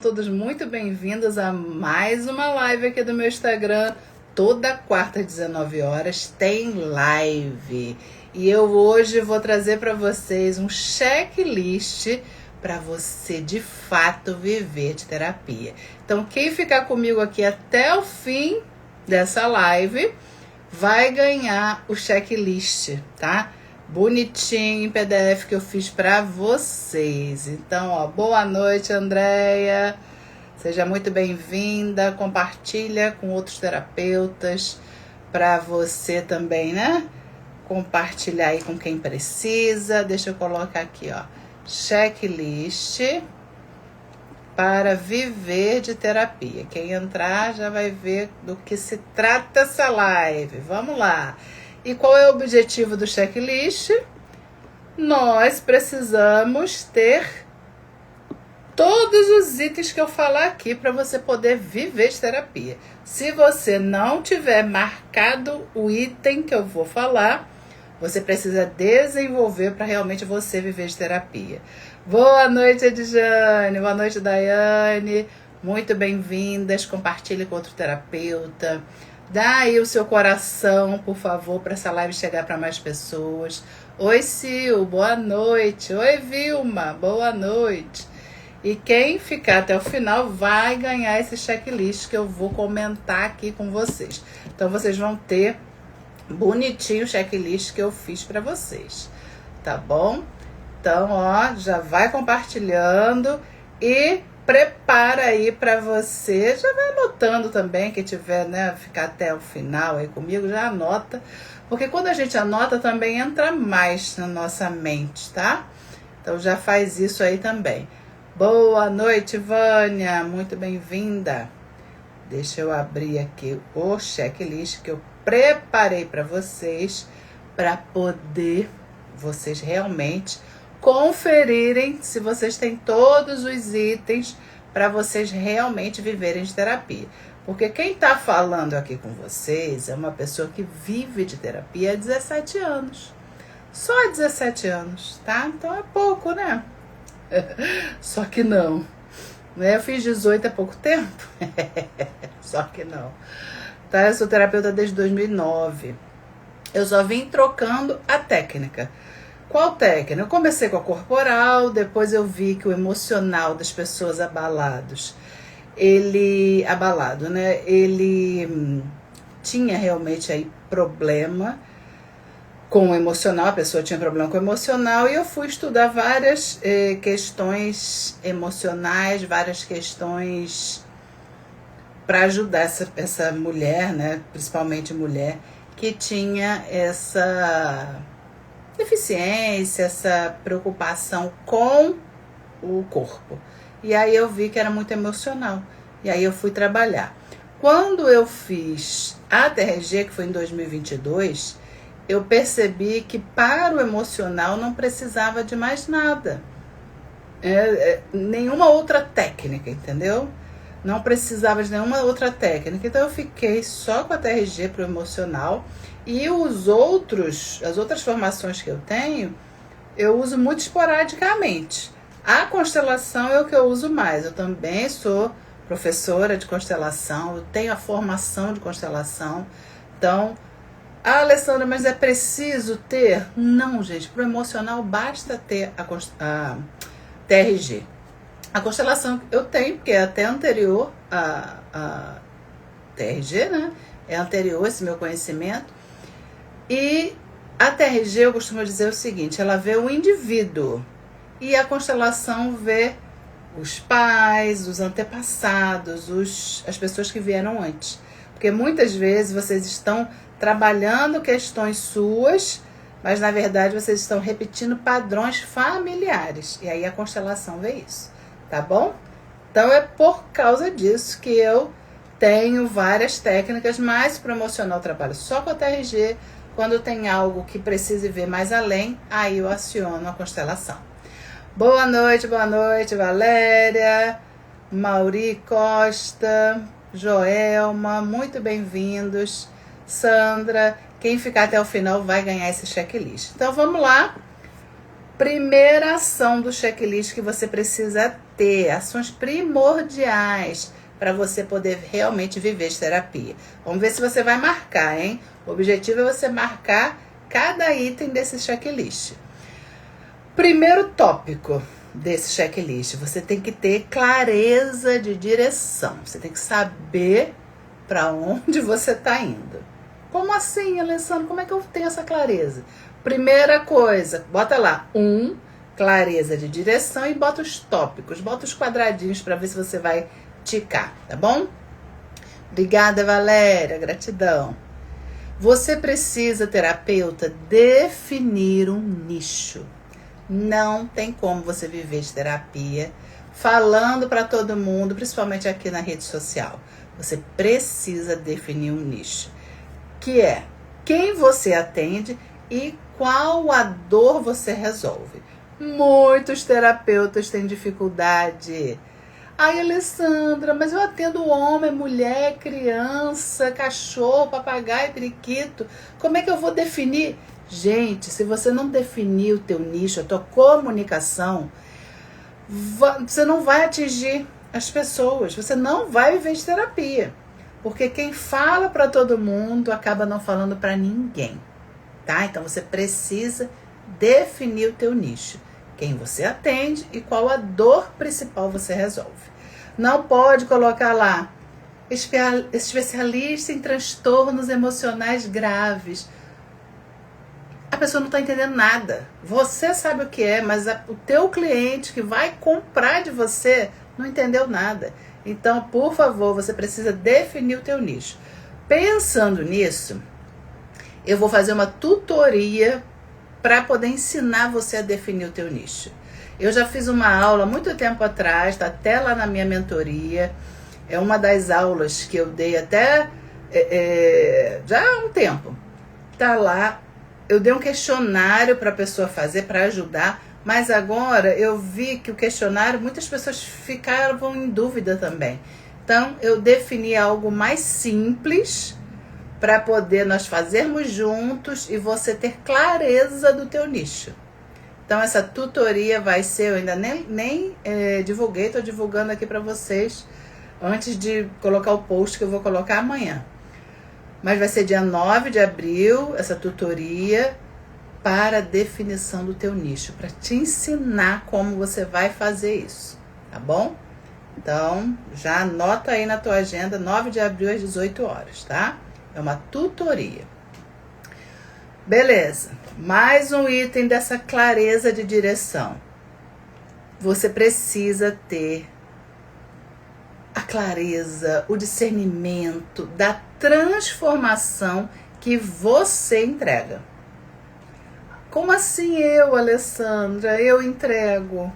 Todos muito bem-vindos a mais uma live aqui do meu Instagram. Toda quarta às 19 horas tem live. E eu hoje vou trazer para vocês um checklist para você de fato viver de terapia. Então, quem ficar comigo aqui até o fim dessa live vai ganhar o checklist, tá? Bonitinho em PDF que eu fiz para vocês. Então, ó, boa noite, Andréia. Seja muito bem-vinda. Compartilha com outros terapeutas para você também, né? Compartilhar aí com quem precisa. Deixa eu colocar aqui, ó. Checklist para viver de terapia. Quem entrar já vai ver do que se trata essa live. Vamos lá. E qual é o objetivo do checklist? Nós precisamos ter todos os itens que eu falar aqui para você poder viver de terapia. Se você não tiver marcado o item que eu vou falar, você precisa desenvolver para realmente você viver de terapia. Boa noite, Edjane. Boa noite, Daiane. Muito bem-vindas. Compartilhe com outro terapeuta. Dá aí o seu coração, por favor, para essa live chegar para mais pessoas. Oi, Sil, boa noite. Oi, Vilma, boa noite. E quem ficar até o final vai ganhar esse checklist que eu vou comentar aqui com vocês. Então, vocês vão ter bonitinho o checklist que eu fiz para vocês, tá bom? Então, ó, já vai compartilhando e prepara aí para você, já vai anotando também, quem tiver, né, ficar até o final aí comigo, já anota, porque quando a gente anota também entra mais na nossa mente, tá? Então já faz isso aí também. Boa noite, Vânia, muito bem-vinda. Deixa eu abrir aqui o checklist que eu preparei para vocês, para poder vocês realmente conferirem se vocês têm todos os itens para vocês realmente viverem de terapia. Porque quem está falando aqui com vocês é uma pessoa que vive de terapia há 17 anos. Só 17 anos, tá? Então é pouco, né? Só que não. Eu fiz 18 há pouco tempo. Só que não. Tá? Eu sou terapeuta desde 2009. Eu só vim trocando a técnica. Qual técnica? Eu comecei com a corporal, depois eu vi que o emocional das pessoas abalado, né? Ele tinha realmente aí problema com o emocional, a pessoa tinha problema com o emocional, e eu fui estudar várias questões emocionais, várias questões para ajudar essa mulher, né? Principalmente mulher, que tinha essa deficiência, essa preocupação com o corpo. E aí eu vi que era muito emocional. E aí eu fui trabalhar. Quando eu fiz a TRG, que foi em 2022, eu percebi que para o emocional não precisava de mais nada. Nenhuma outra técnica, entendeu? Não precisava de nenhuma outra técnica. Então eu fiquei só com a TRG para o emocional. E as outras formações que eu tenho, eu uso muito esporadicamente. A constelação é o que eu uso mais. Eu também sou professora de constelação, eu tenho a formação de constelação. Então, Alessandra, mas é preciso ter? Não, gente, para o emocional basta ter a TRG. A constelação eu tenho, porque é até anterior a TRG, né? É anterior esse meu conhecimento. E a TRG, eu costumo dizer o seguinte, ela vê o indivíduo e a constelação vê os pais, os antepassados, as pessoas que vieram antes. Porque muitas vezes vocês estão trabalhando questões suas, mas na verdade vocês estão repetindo padrões familiares. E aí a constelação vê isso, tá bom? Então é por causa disso que eu tenho várias técnicas, mas para o emocional eu trabalho só com a TRG. Quando tem algo que precise ver mais além, aí eu aciono a constelação. Boa noite, Valéria, Mauri Costa, Joelma, muito bem-vindos. Sandra, quem ficar até o final vai ganhar esse checklist. Então vamos lá. Primeira ação do checklist que você precisa ter ações primordiais para você poder realmente viver de terapia. Vamos ver se você vai marcar, hein? O objetivo é você marcar cada item desse checklist. Primeiro tópico desse checklist, você tem que ter clareza de direção. Você tem que saber para onde você está indo. Como assim, Alessandro? Como é que eu tenho essa clareza? Primeira coisa, bota lá, clareza de direção e bota os tópicos, bota os quadradinhos para ver se você vai ticar, tá bom? Obrigada, Valéria, gratidão. Você precisa, terapeuta, definir um nicho. Não tem como você viver de terapia falando para todo mundo, principalmente aqui na rede social. Você precisa definir um nicho, que é quem você atende e qual a dor você resolve. Muitos terapeutas têm dificuldade. Ai, Alessandra, mas eu atendo homem, mulher, criança, cachorro, papagaio, periquito. Como é que eu vou definir? Gente, se você não definir o teu nicho, a tua comunicação, você não vai atingir as pessoas. Você não vai viver de terapia. Porque quem fala para todo mundo acaba não falando para ninguém. Tá? Então você precisa definir o teu nicho. Quem você atende e qual a dor principal você resolve. Não pode colocar lá especialista em transtornos emocionais graves. A pessoa não está entendendo nada. Você sabe o que é, mas o teu cliente que vai comprar de você não entendeu nada. Então, por favor, você precisa definir o teu nicho. Pensando nisso, eu vou fazer uma tutoria para poder ensinar você a definir o teu nicho. Eu já fiz uma aula muito tempo atrás, tá até lá na minha mentoria. É uma das aulas que eu dei até já há um tempo. Tá lá. Eu dei um questionário para a pessoa fazer, para ajudar, mas agora eu vi que o questionário, muitas pessoas ficavam em dúvida também. Então, eu defini algo mais simples para poder nós fazermos juntos e você ter clareza do teu nicho. Então, essa tutoria vai ser, eu ainda nem divulguei, estou divulgando aqui para vocês antes de colocar o post que eu vou colocar amanhã. Mas vai ser dia 9 de abril, essa tutoria para a definição do teu nicho, para te ensinar como você vai fazer isso, tá bom? Então, já anota aí na tua agenda, 9 de abril às 18 horas, tá? É uma tutoria. Beleza, mais um item dessa clareza de direção. Você precisa ter a clareza, o discernimento da transformação que você entrega. Como assim eu, Alessandra? Eu entrego.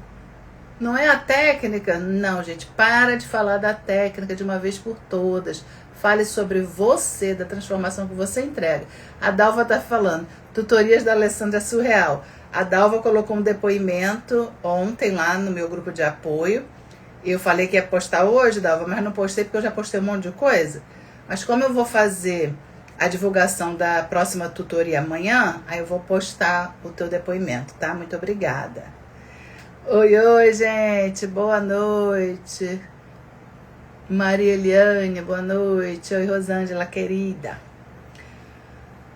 Não é a técnica? Não, gente, para de falar da técnica de uma vez por todas. Fale sobre você, da transformação que você entrega. A Dalva está falando, tutorias da Alessandra é surreal. A Dalva colocou um depoimento ontem lá no meu grupo de apoio. Eu falei que ia postar hoje, Dalva, mas não postei porque eu já postei um monte de coisa. Mas como eu vou fazer a divulgação da próxima tutoria amanhã, aí eu vou postar o teu depoimento, tá? Muito obrigada. Oi, gente, boa noite. Maria Eliane, boa noite. Oi, Rosângela, querida.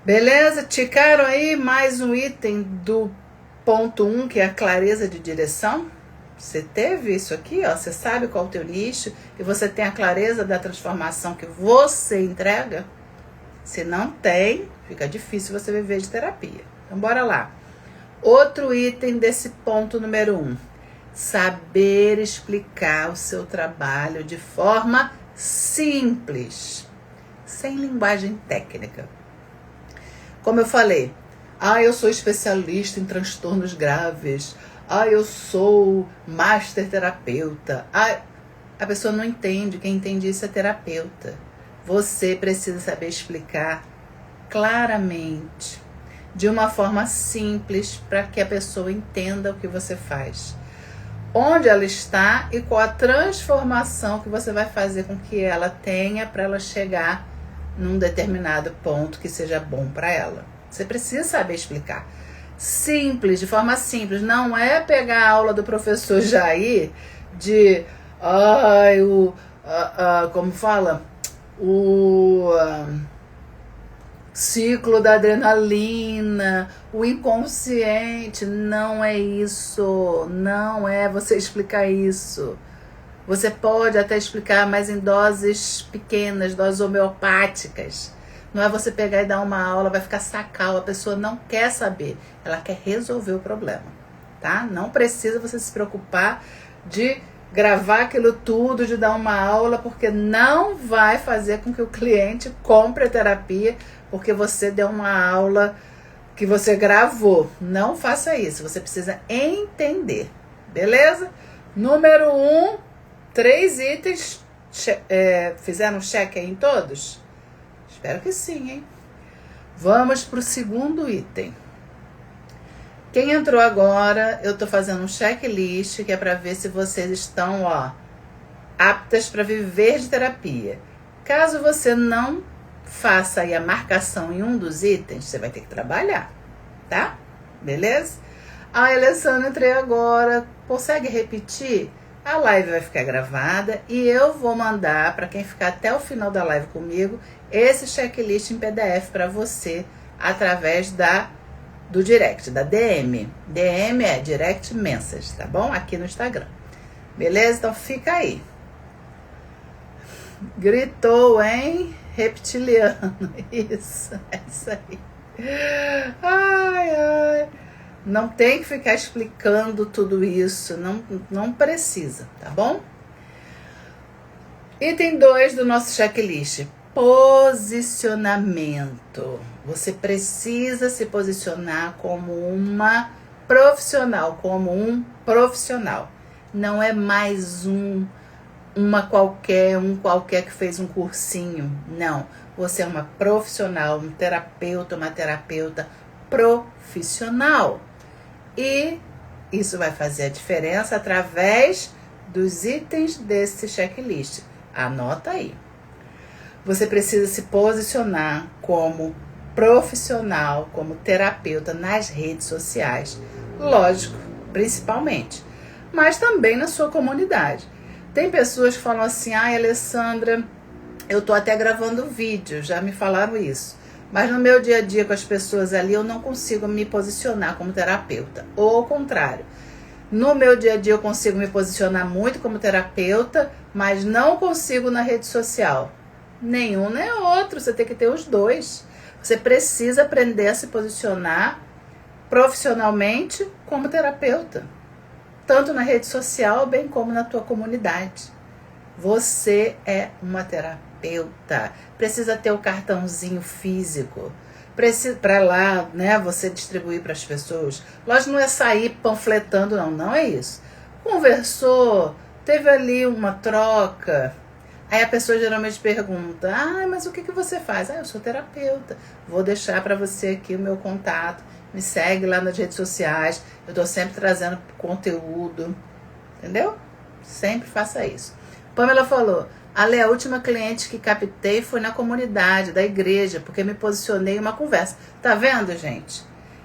Beleza? Ticaram aí mais um item do ponto 1, que é a clareza de direção? Você teve isso aqui, ó? Você sabe qual é o teu nicho e você tem a clareza da transformação que você entrega? Se não tem, fica difícil você viver de terapia. Então, bora lá. Outro item desse ponto número 1. Saber explicar o seu trabalho de forma simples, sem linguagem técnica. Como eu falei, eu sou especialista em transtornos graves. Eu sou master terapeuta. A pessoa não entende. Quem entende isso é terapeuta. Você precisa saber explicar claramente, de uma forma simples, para que a pessoa entenda o que você faz. Onde ela está e qual a transformação que você vai fazer com que ela tenha para ela chegar num determinado ponto que seja bom para ela. Você precisa saber explicar. Simples, de forma simples. Não é pegar a aula do professor Jair, de ai, como fala? O ciclo da adrenalina, o inconsciente. Não é isso. Não é você explicar isso. Você pode até explicar, mas em doses pequenas, doses homeopáticas. Não é você pegar e dar uma aula, vai ficar sacal. A pessoa não quer saber, ela quer resolver o problema, tá? Não precisa você se preocupar de gravar aquilo tudo, de dar uma aula, porque não vai fazer com que o cliente compre a terapia, porque você deu uma aula que você gravou. Não faça isso, você precisa entender, beleza? Número 1, 3 itens, fizeram check aí em todos? Espero que sim, hein? Vamos para o segundo item. Quem entrou agora, eu tô fazendo um checklist que é para ver se vocês estão, aptas para viver de terapia. Caso você não faça aí a marcação em um dos itens, você vai ter que trabalhar, tá? Beleza? Alessandra, entrei agora. Consegue repetir? A live vai ficar gravada e eu vou mandar para quem ficar até o final da live comigo esse checklist em PDF para você através do direct, da DM. DM é Direct Message, tá bom? Aqui no Instagram. Beleza? Então fica aí. Gritou, hein? Reptiliano. Isso, é isso aí. Ai, ai. Não tem que ficar explicando tudo isso. Não precisa, tá bom? Item 2 do nosso checklist. Posicionamento. Você precisa se posicionar como uma profissional, como um profissional. Não é mais um qualquer que fez um cursinho. Não. Você é uma profissional, um terapeuta, uma terapeuta profissional. E isso vai fazer a diferença através dos itens desse checklist. Anota aí. Você precisa se posicionar como profissional, como terapeuta nas redes sociais. Lógico, principalmente. Mas também na sua comunidade. Tem pessoas que falam assim, Alessandra, eu tô até gravando vídeo, já me falaram isso. Mas no meu dia a dia com as pessoas ali, eu não consigo me posicionar como terapeuta. Ou ao contrário. No meu dia a dia eu consigo me posicionar muito como terapeuta, mas não consigo na rede social. Nenhum nem outro, você tem que ter os dois. Você precisa aprender a se posicionar profissionalmente como terapeuta. Tanto na rede social, bem como na tua comunidade. Você é uma terapeuta. Precisa ter o cartãozinho físico. Para lá, né, você distribuir para as pessoas. Lógico, não é sair panfletando, não é isso. Conversou, teve ali uma troca. Aí a pessoa geralmente pergunta, mas o que você faz? Eu sou terapeuta. Vou deixar para você aqui o meu contato. Me segue lá nas redes sociais. Eu estou sempre trazendo conteúdo. Entendeu? Sempre faça isso. Pamela falou, Ale, a última cliente que captei foi na comunidade da igreja, porque me posicionei em uma conversa. Tá vendo, gente?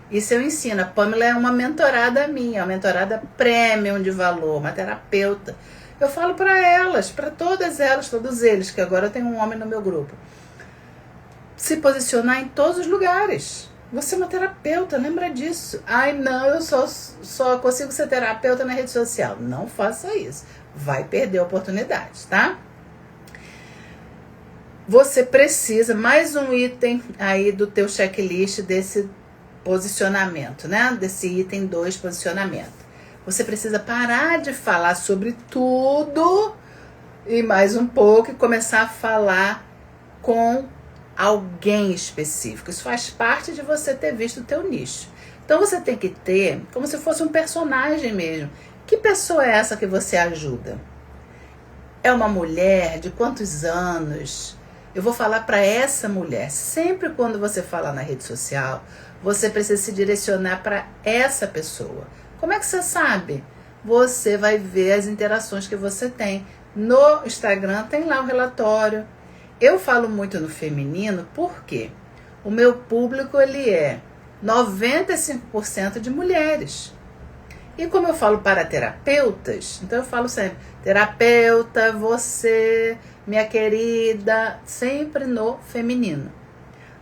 Isso eu ensino. A Pamela é uma mentorada minha, uma mentorada premium de valor, uma terapeuta. Eu falo para elas, para todas elas, todos eles, que agora tem um homem no meu grupo. Se posicionar em todos os lugares. Você é uma terapeuta, lembra disso. Não, eu só consigo ser terapeuta na rede social. Não faça isso. Vai perder a oportunidade, tá? Você precisa, mais um item aí do teu checklist desse posicionamento, né? Desse item 2, posicionamento. Você precisa parar de falar sobre tudo e mais um pouco e começar a falar com alguém específico. Isso faz parte de você ter visto o teu nicho. Então você tem que ter como se fosse um personagem mesmo. Que pessoa é essa que você ajuda? É uma mulher de quantos anos? Eu vou falar para essa mulher. Sempre quando você falar na rede social, você precisa se direcionar para essa pessoa. Como é que você sabe? Você vai ver as interações que você tem. No Instagram tem lá o relatório. Eu falo muito no feminino porque o meu público ele é 95% de mulheres. E como eu falo para terapeutas, então eu falo sempre, terapeuta, você, minha querida, sempre no feminino.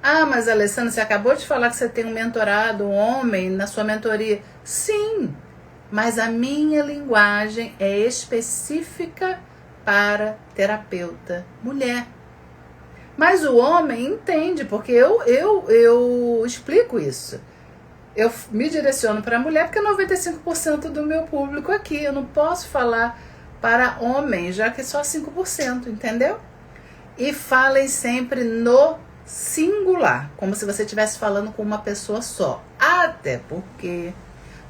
Ah, mas Alessandra, você acabou de falar que você tem um mentorado, um homem na sua mentoria. Sim, mas a minha linguagem é específica para terapeuta mulher. Mas o homem entende, porque eu explico isso. Eu me direciono para a mulher porque é 95% do meu público aqui. Eu não posso falar para homens, já que é só 5%, entendeu? E falem sempre no singular, como se você estivesse falando com uma pessoa só. Até porque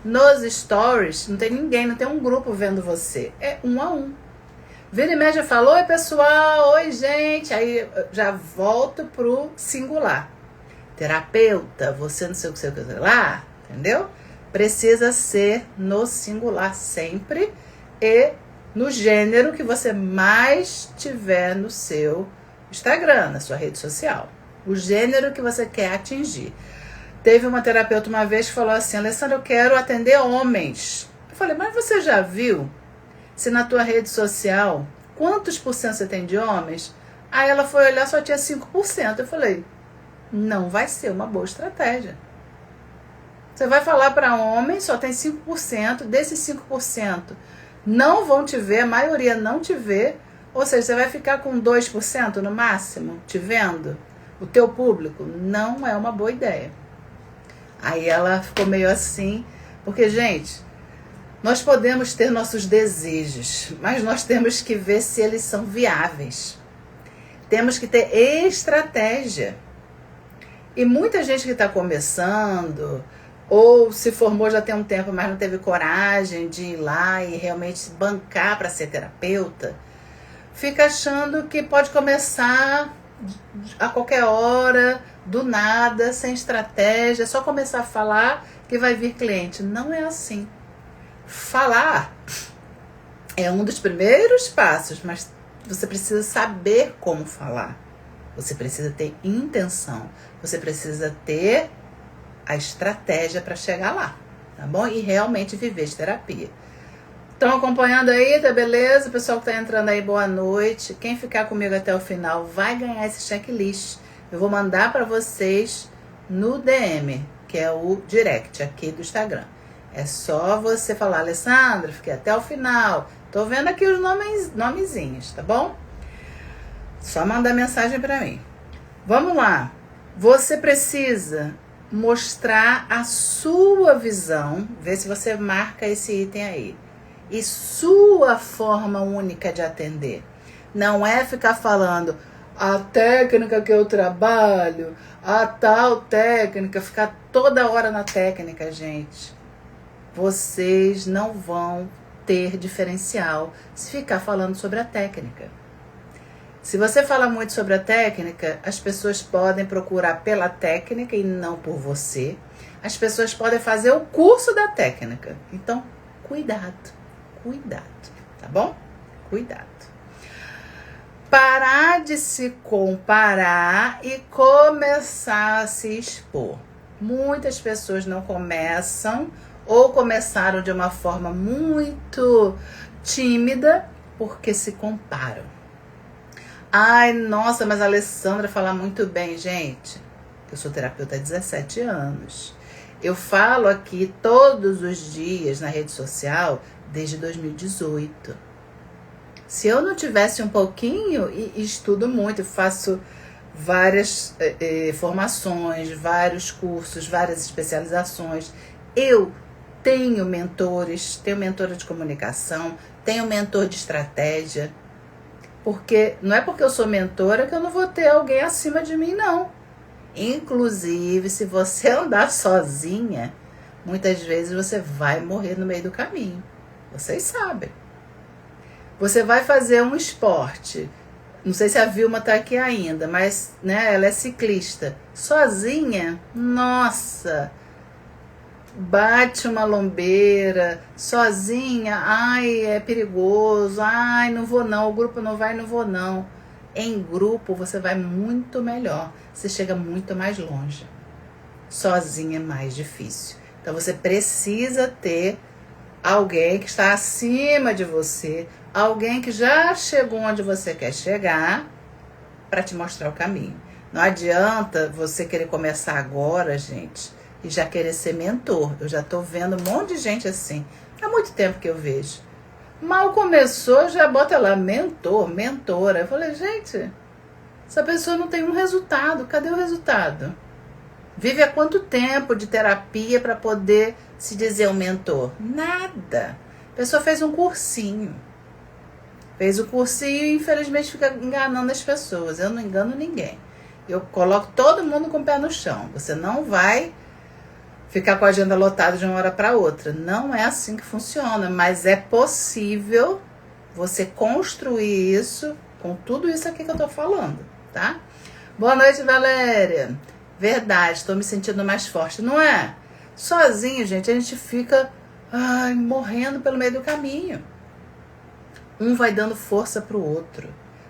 nos stories não tem ninguém, não tem um grupo vendo você. É um a um. Vira e média falou, oi pessoal, oi gente. Aí já volto pro singular. Terapeuta, você não sei o que, sei lá, entendeu? Precisa ser no singular sempre e no gênero que você mais tiver no seu Instagram, na sua rede social. O gênero que você quer atingir. Teve uma terapeuta uma vez que falou assim, Alessandra, eu quero atender homens. Eu falei, mas você já viu se na tua rede social quantos por cento você tem de homens? Aí ela foi olhar, só tinha 5%. Eu falei, não vai ser uma boa estratégia. Você vai falar para homens, só tem 5%, desses 5% não vão te ver, a maioria não te vê, ou seja, você vai ficar com 2% no máximo, te vendo. O teu público não é uma boa ideia. Aí ela ficou meio assim, porque, gente, nós podemos ter nossos desejos, mas nós temos que ver se eles são viáveis. Temos que ter estratégia. E muita gente que está começando, ou se formou já tem um tempo, mas não teve coragem de ir lá e realmente se bancar para ser terapeuta, fica achando que pode começar a qualquer hora, do nada, sem estratégia, só começar a falar que vai vir cliente. Não é assim. Falar é um dos primeiros passos, mas você precisa saber como falar. Você precisa ter intenção. Você precisa ter a estratégia para chegar lá, tá bom? E realmente viver de terapia. Estão acompanhando aí, tá beleza? O pessoal que tá entrando aí, boa noite. Quem ficar comigo até o final vai ganhar esse checklist. Eu vou mandar para vocês no DM, que é o direct aqui do Instagram. É só você falar, Alessandra, fiquei até o final. Tô vendo aqui os nomezinhos, tá bom? Só mandar mensagem para mim. Vamos lá. Você precisa mostrar a sua visão. Vê se você marca esse item aí. E sua forma única de atender. Não é ficar falando a técnica que eu trabalho, a tal técnica, ficar toda hora na técnica, gente. Vocês não vão ter diferencial se ficar falando sobre a técnica. Se você fala muito sobre a técnica, as pessoas podem procurar pela técnica e não por você. As pessoas podem fazer o curso da técnica. Então, cuidado, tá bom? Cuidado. Parar de se comparar e começar a se expor. Muitas pessoas não começam ou começaram de uma forma muito tímida porque se comparam. Ai, nossa, mas a Alessandra fala muito bem, gente. Eu sou terapeuta há 17 anos. Eu falo aqui todos os dias na rede social desde 2018. Se eu não tivesse um pouquinho, e estudo muito, faço várias formações, vários cursos, várias especializações. Eu tenho mentores, tenho mentora de comunicação, tenho mentor de estratégia. Porque não é porque eu sou mentora que eu não vou ter alguém acima de mim, não. Inclusive, se você andar sozinha, muitas vezes você vai morrer no meio do caminho. Vocês sabem. Você vai fazer um esporte. Não sei se a Vilma está aqui ainda, mas né, ela é ciclista. Sozinha, nossa, bate uma lombeira, sozinha, ai, é perigoso, ai, não vou não, o grupo não vai, não vou não. Em grupo você vai muito melhor, você chega muito mais longe. Sozinha é mais difícil. Então você precisa ter alguém que está acima de você, alguém que já chegou onde você quer chegar, para te mostrar o caminho. Não adianta você querer começar agora, gente, e já querer ser mentor. Eu já estou vendo um monte de gente assim. Há muito tempo que eu vejo. Mal começou, já bota lá mentor, mentora. Eu falei, gente, essa pessoa não tem um resultado. Cadê o resultado? Vive há quanto tempo de terapia para poder se dizer um mentor? Nada. A pessoa fez um cursinho. Fez o cursinho e infelizmente fica enganando as pessoas. Eu não engano ninguém. Eu coloco todo mundo com o pé no chão. Você não vai ficar com a agenda lotada de uma hora para outra. Não é assim que funciona, mas é possível você construir isso com tudo isso aqui que eu tô falando, tá? Boa noite, Valéria. Verdade, estou me sentindo mais forte, não é? Sozinho, gente, a gente fica morrendo pelo meio do caminho. Um vai dando força para o outro.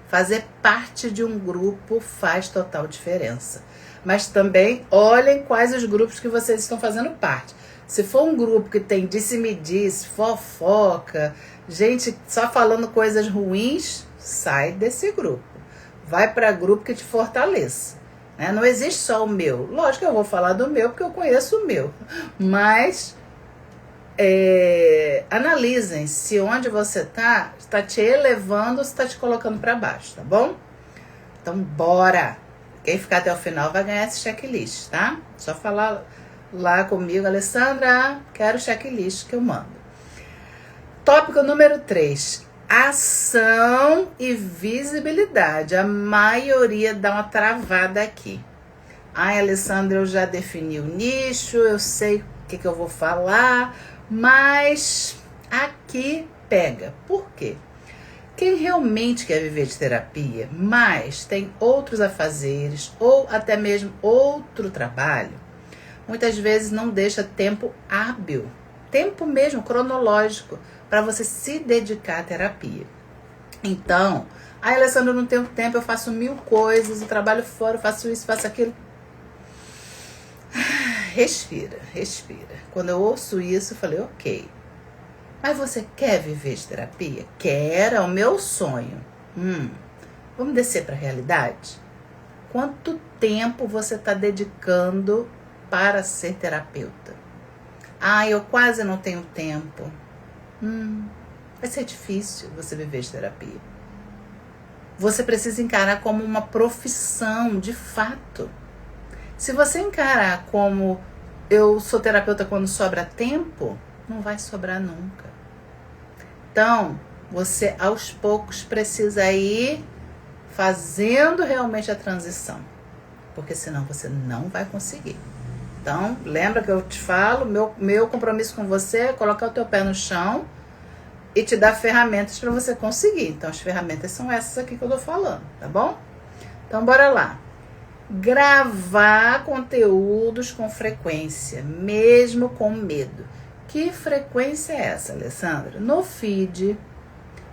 Fazer parte de um grupo faz total diferença. Mas também olhem quais os grupos que vocês estão fazendo parte. Se for um grupo que tem disse-me-disse, fofoca, gente só falando coisas ruins, sai desse grupo. Vai para grupo que te fortaleça. Né? Não existe só o meu. Lógico que eu vou falar do meu porque eu conheço o meu. Mas analisem se onde você está te elevando ou está te colocando para baixo, tá bom? Então, bora! Quem ficar até o final vai ganhar esse checklist, tá? Só falar lá comigo, Alessandra, quero o checklist que eu mando. Tópico número 3. Ação e visibilidade. A maioria dá uma travada aqui. Ai, Alessandra, eu já defini o nicho, eu sei o que eu vou falar, mas aqui pega. Por quê? Quem realmente quer viver de terapia, mas tem outros afazeres ou até mesmo outro trabalho, muitas vezes não deixa tempo hábil, tempo mesmo cronológico, para você se dedicar à terapia. Então, Alessandra, eu não tenho tempo, eu faço 1000 coisas, eu trabalho fora, eu faço isso, faço aquilo. Respira, respira. Quando eu ouço isso, eu falei, ok. Mas você quer viver de terapia? Quero, é o meu sonho. Vamos descer para a realidade? Quanto tempo você está dedicando para ser terapeuta? Eu quase não tenho tempo. Vai ser difícil você viver de terapia. Você precisa encarar como uma profissão, de fato. Se você encarar como eu sou terapeuta quando sobra tempo, não vai sobrar nunca. Então, você aos poucos precisa ir fazendo realmente a transição, porque senão você não vai conseguir. Então, lembra que eu te falo, meu compromisso com você é colocar o teu pé no chão e te dar ferramentas para você conseguir. Então, as ferramentas são essas aqui que eu tô falando, tá bom? Então, bora lá. Gravar conteúdos com frequência, mesmo com medo. Que frequência é essa, Alessandra? No feed,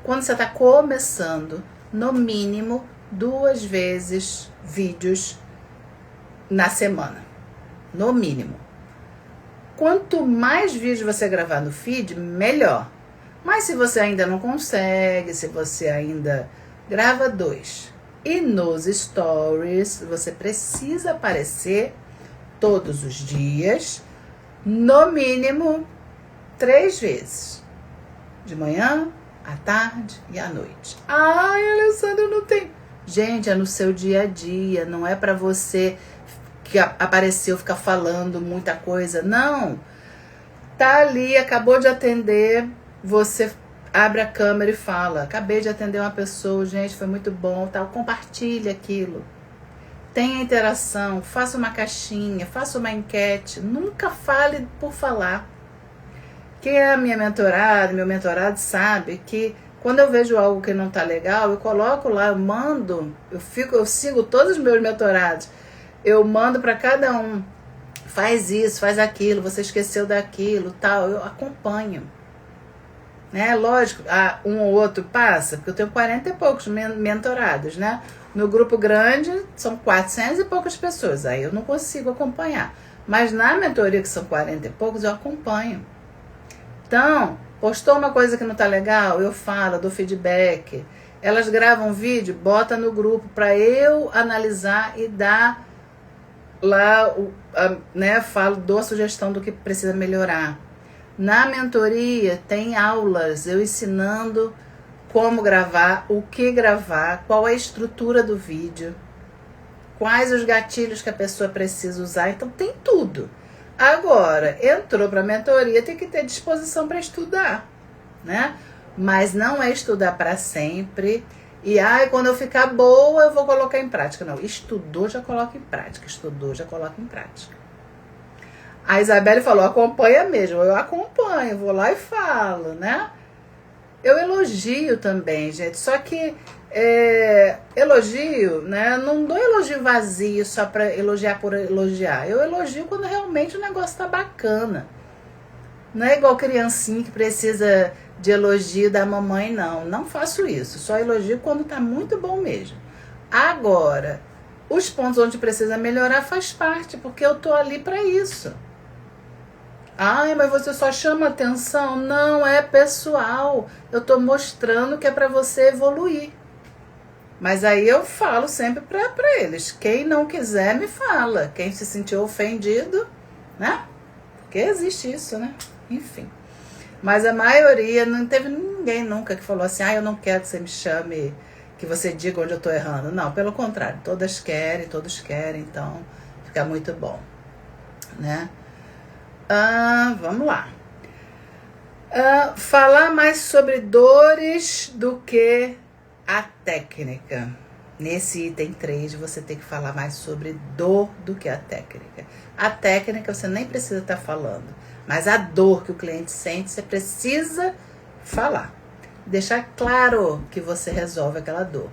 quando você está começando, no mínimo 2 vezes vídeos na semana. No mínimo. Quanto mais vídeos você gravar no feed, melhor. Mas se você ainda não consegue, se você ainda grava 2. E nos stories, você precisa aparecer todos os dias, no mínimo 3 vezes. De manhã, à tarde e à noite. Ai, Alessandra, não tem. Gente, é no seu dia a dia, não é para você que apareceu ficar falando muita coisa. Não. Tá ali, acabou de atender, você abre a câmera e fala, acabei de atender uma pessoa, gente, foi muito bom, tal. Compartilhe aquilo. Tenha interação, faça uma caixinha, faça uma enquete. Nunca fale por falar. Quem é a minha mentorada, meu mentorado sabe que quando eu vejo algo que não tá legal, eu coloco lá, eu mando, eu sigo todos os meus mentorados, eu mando para cada um, faz isso, faz aquilo, você esqueceu daquilo, tal, eu acompanho. Né? Lógico, um ou outro passa, porque eu tenho 40 e poucos mentorados, né? No grupo grande são 400 e poucas pessoas, aí eu não consigo acompanhar. Mas na mentoria, que são 40 e poucos, eu acompanho. Então, Postou uma coisa que não tá legal, eu falo, dou feedback. Elas gravam vídeo, bota no grupo para eu analisar e dar lá, né, dou a sugestão do que precisa melhorar. Na mentoria tem aulas, eu ensinando como gravar, o que gravar, qual é a estrutura do vídeo, quais os gatilhos que a pessoa precisa usar, então tem tudo. Agora, entrou para a mentoria, tem que ter disposição para estudar, né? Mas não é estudar para sempre. E quando eu ficar boa, eu vou colocar em prática. Não, estudou, já coloca em prática. Estudou, já coloca em prática. A Isabelle falou, acompanha mesmo. Eu acompanho, vou lá e falo, né? Eu elogio também, gente. Só que elogio, né? Não dou elogio vazio só para elogiar por elogiar. Eu elogio quando realmente o negócio tá bacana. Não é igual criancinha que precisa de elogio da mamãe, não. Não faço isso. Só elogio quando tá muito bom mesmo. Agora, os pontos onde precisa melhorar faz parte, porque eu tô ali para isso. Ai, mas você só chama atenção? Não, é pessoal. Eu tô mostrando que é para você evoluir. Mas aí eu falo sempre para eles. Quem não quiser, me fala. Quem se sentiu ofendido, né? Porque existe isso, né? Enfim. Mas a maioria, não teve ninguém nunca que falou assim, eu não quero que você me chame, que você diga onde eu tô errando. Não, pelo contrário. Todas querem, todos querem, então fica muito bom, né? Vamos lá. Falar mais sobre dores do que a técnica. Nesse item 3, você tem que falar mais sobre dor do que a técnica. A técnica você nem precisa estar falando, mas a dor que o cliente sente, você precisa falar. Deixar claro que você resolve aquela dor.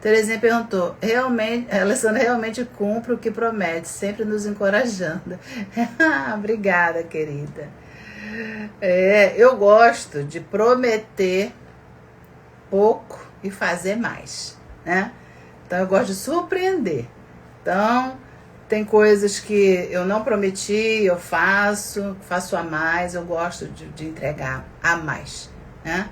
Terezinha perguntou, a Alessandra realmente cumpre o que promete, sempre nos encorajando. Obrigada, querida. Eu gosto de prometer pouco e fazer mais, né? Então eu gosto de surpreender. Então tem coisas que eu não prometi, eu faço a mais, eu gosto de entregar a mais, né?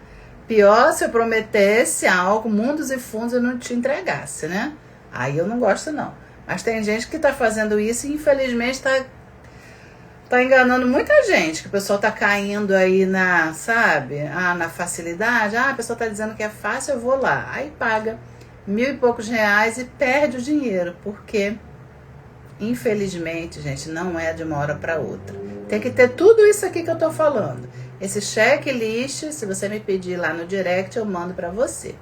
Pior se eu prometesse algo, mundos e fundos, eu não te entregasse, né? Aí eu não gosto, não. Mas tem gente que tá fazendo isso e infelizmente tá enganando muita gente, que o pessoal tá caindo aí na facilidade. A pessoa tá dizendo que é fácil, eu vou lá. Aí paga R$1.000 e poucos e perde o dinheiro, porque infelizmente, gente, não é de uma hora para outra. Tem que ter tudo isso aqui que eu tô falando. Esse checklist, se você me pedir lá no direct, eu mando para você.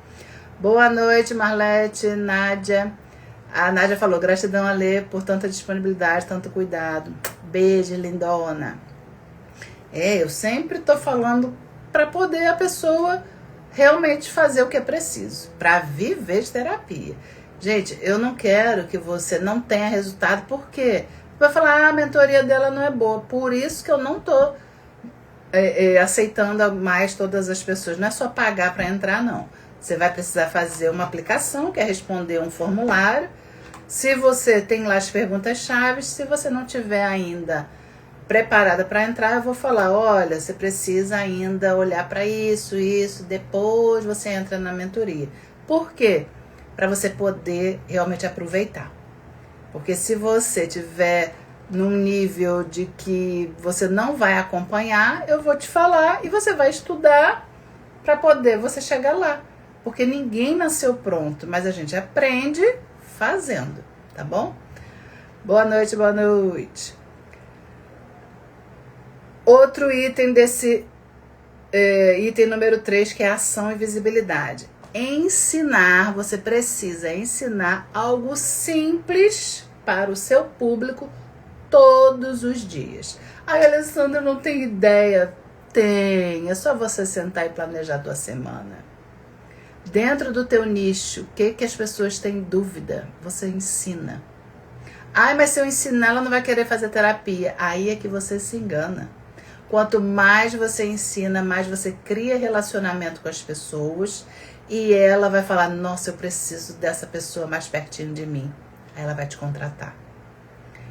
Boa noite, Marlete, Nádia. A Nádia falou, gratidão, Alê, por tanta disponibilidade, tanto cuidado. Beijo, lindona. Eu sempre tô falando para poder a pessoa realmente fazer o que é preciso, para viver de terapia. Gente, eu não quero que você não tenha resultado, porque vai falar, a mentoria dela não é boa. Por isso que eu não tô aceitando mais todas as pessoas. Não é só pagar para entrar, não. Você vai precisar fazer uma aplicação, que é responder um formulário. Se você tem lá as perguntas-chave, se você não tiver ainda preparada para entrar, eu vou falar, olha, você precisa ainda olhar para isso, depois você entra na mentoria. Por quê? Para você poder realmente aproveitar. Porque se você tiver num nível de que você não vai acompanhar, eu vou te falar e você vai estudar para poder você chegar lá. Porque ninguém nasceu pronto, mas a gente aprende fazendo, tá bom? Boa noite, boa noite. Outro item desse item número 3, que é ação e visibilidade. Ensinar, você precisa ensinar algo simples para o seu público todos os dias. Ai, Alessandra, não tem ideia. Tem, é só você sentar e planejar a tua semana. Dentro do teu nicho, o que as pessoas têm dúvida? Você ensina. Ai, mas se eu ensinar, ela não vai querer fazer terapia. Aí é que você se engana. Quanto mais você ensina, mais você cria relacionamento com as pessoas e ela vai falar, nossa, eu preciso dessa pessoa mais pertinho de mim. Aí ela vai te contratar.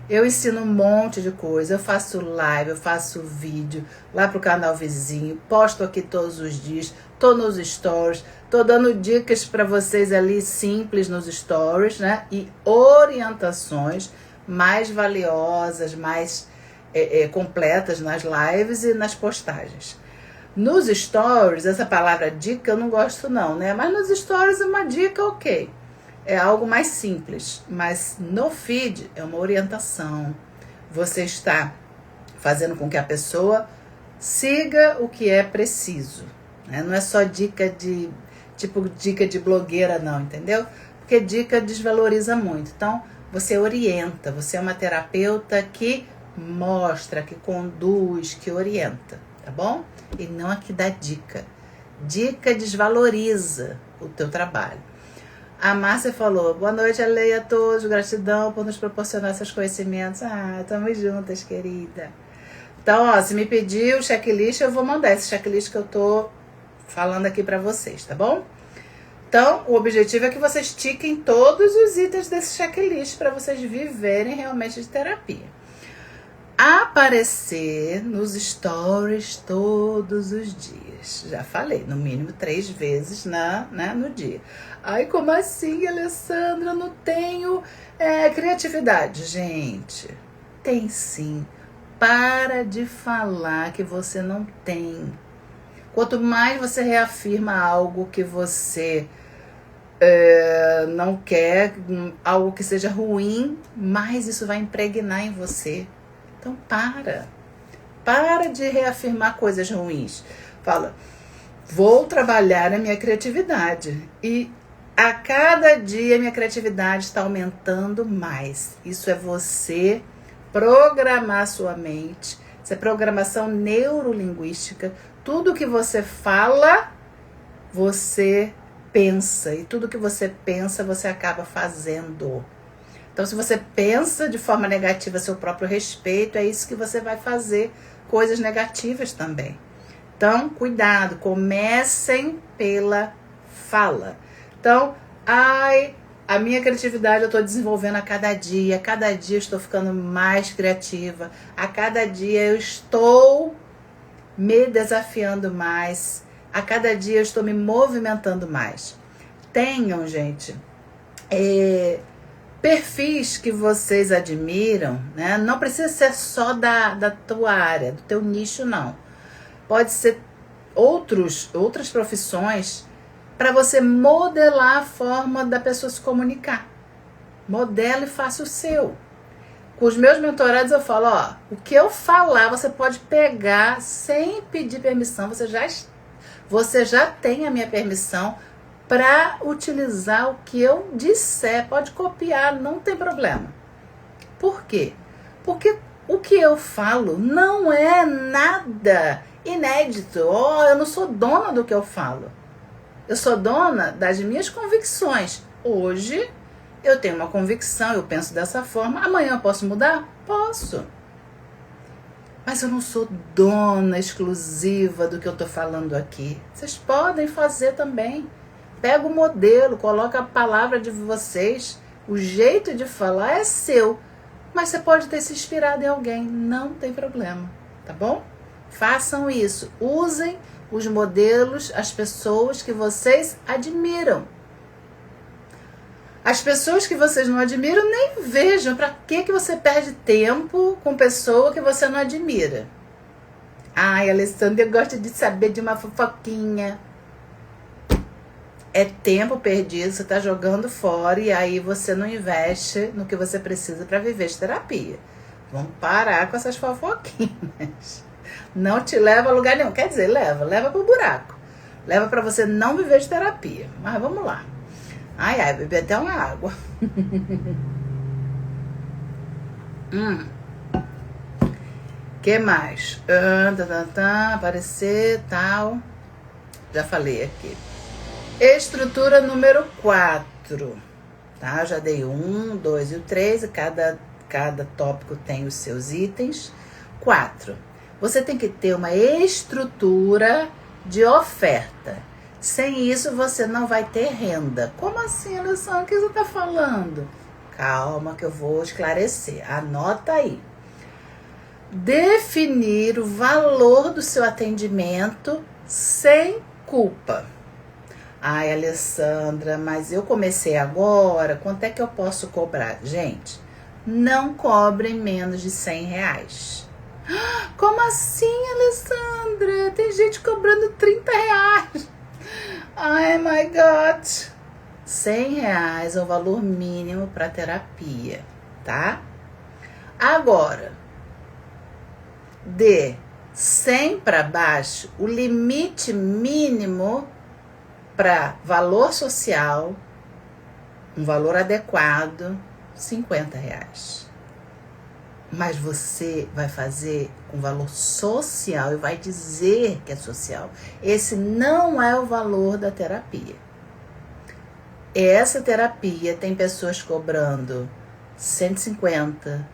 Eu ensino um monte de coisa, eu faço live, eu faço vídeo lá pro canal vizinho, posto aqui todos os dias, tô nos stories, tô dando dicas para vocês ali simples nos stories, né? E orientações mais valiosas, mais completas nas lives e nas postagens. Nos stories, essa palavra dica eu não gosto não, né? Mas nos stories é uma dica ok. É algo mais simples, mas no feed é uma orientação. Você está fazendo com que a pessoa siga o que é preciso, né? Não é só dica de blogueira não, entendeu? Porque dica desvaloriza muito. Então, você orienta, você é uma terapeuta que mostra, que conduz, que orienta, tá bom? E não aqui dá dica. Dica desvaloriza o teu trabalho. A Márcia falou, boa noite, Aleia, a todos, gratidão por nos proporcionar esses conhecimentos. Ah, estamos juntas, querida. Então, ó, se me pedir o checklist, eu vou mandar esse checklist que eu tô falando aqui pra vocês, tá bom? Então, o objetivo é que vocês tiquem todos os itens desse checklist para vocês viverem realmente de terapia. Aparecer nos stories todos os dias. Já falei, no mínimo 3 vezes no dia. Ai, como assim, Alessandra? Não tenho criatividade. Gente, tem sim. Para de falar que você não tem. Quanto mais você reafirma algo que você não quer, algo que seja ruim, mais isso vai impregnar em você. Então para de reafirmar coisas ruins. Fala, vou trabalhar a minha criatividade e a cada dia minha criatividade está aumentando mais. Isso é você programar sua mente, isso é programação neurolinguística. Tudo que você fala, você pensa, e tudo que você pensa, você acaba fazendo. Então, se você pensa de forma negativa a seu próprio respeito, é isso que você vai fazer, coisas negativas também. Então, cuidado, comecem pela fala. Então, a minha criatividade eu estou desenvolvendo a cada dia eu estou ficando mais criativa, a cada dia eu estou me desafiando mais, a cada dia eu estou me movimentando mais. Tenham, gente, perfis que vocês admiram, né? Não precisa ser só da tua área, do teu nicho, não. Pode ser outras profissões para você modelar a forma da pessoa se comunicar. Modela e faça o seu. Com os meus mentorados eu falo, ó, o que eu falar você pode pegar sem pedir permissão, você já tem a minha permissão para utilizar o que eu disser, pode copiar, não tem problema. Por quê? Porque o que eu falo não é nada inédito. Eu não sou dona do que eu falo. Eu sou dona das minhas convicções. Hoje eu tenho uma convicção, eu penso dessa forma. Amanhã eu posso mudar? Posso. Mas eu não sou dona exclusiva do que eu estou falando aqui. Vocês podem fazer também. Pega o modelo, coloca a palavra de vocês. O jeito de falar é seu. Mas você pode ter se inspirado em alguém. Não tem problema. Tá bom? Façam isso. Usem os modelos, as pessoas que vocês admiram. As pessoas que vocês não admiram, nem vejam. Para que você perde tempo com pessoa que você não admira? Ai, Alessandra, eu gosto de saber de uma fofoquinha. É tempo perdido, você está jogando fora e aí você não investe no que você precisa para viver de terapia. Vamos parar com essas fofoquinhas. Não te leva a lugar nenhum. Quer dizer, leva pro buraco. Leva para você não viver de terapia. Mas vamos lá. Ai, bebi até uma água. Que mais? Aparecer, tal. Já falei aqui. Estrutura número 4. Tá? Já dei 1, 2 e o 3. E cada tópico tem os seus itens. 4. Você tem que ter uma estrutura de oferta. Sem isso, você não vai ter renda. Como assim, Alessandra? O que você está falando? Calma que eu vou esclarecer. Anota aí. Definir o valor do seu atendimento sem culpa. Ai, Alessandra, mas eu comecei agora, quanto é que eu posso cobrar? Gente, não cobrem menos de R$100. Como assim, Alessandra? Tem gente cobrando R$30. Ai, my God. R$100 é o valor mínimo para terapia, tá? Agora, de 100 para baixo, o limite mínimo para valor social, um valor adequado, R$50. Mas você vai fazer com valor social e vai dizer que é social. Esse não é o valor da terapia. Essa terapia tem pessoas cobrando 150,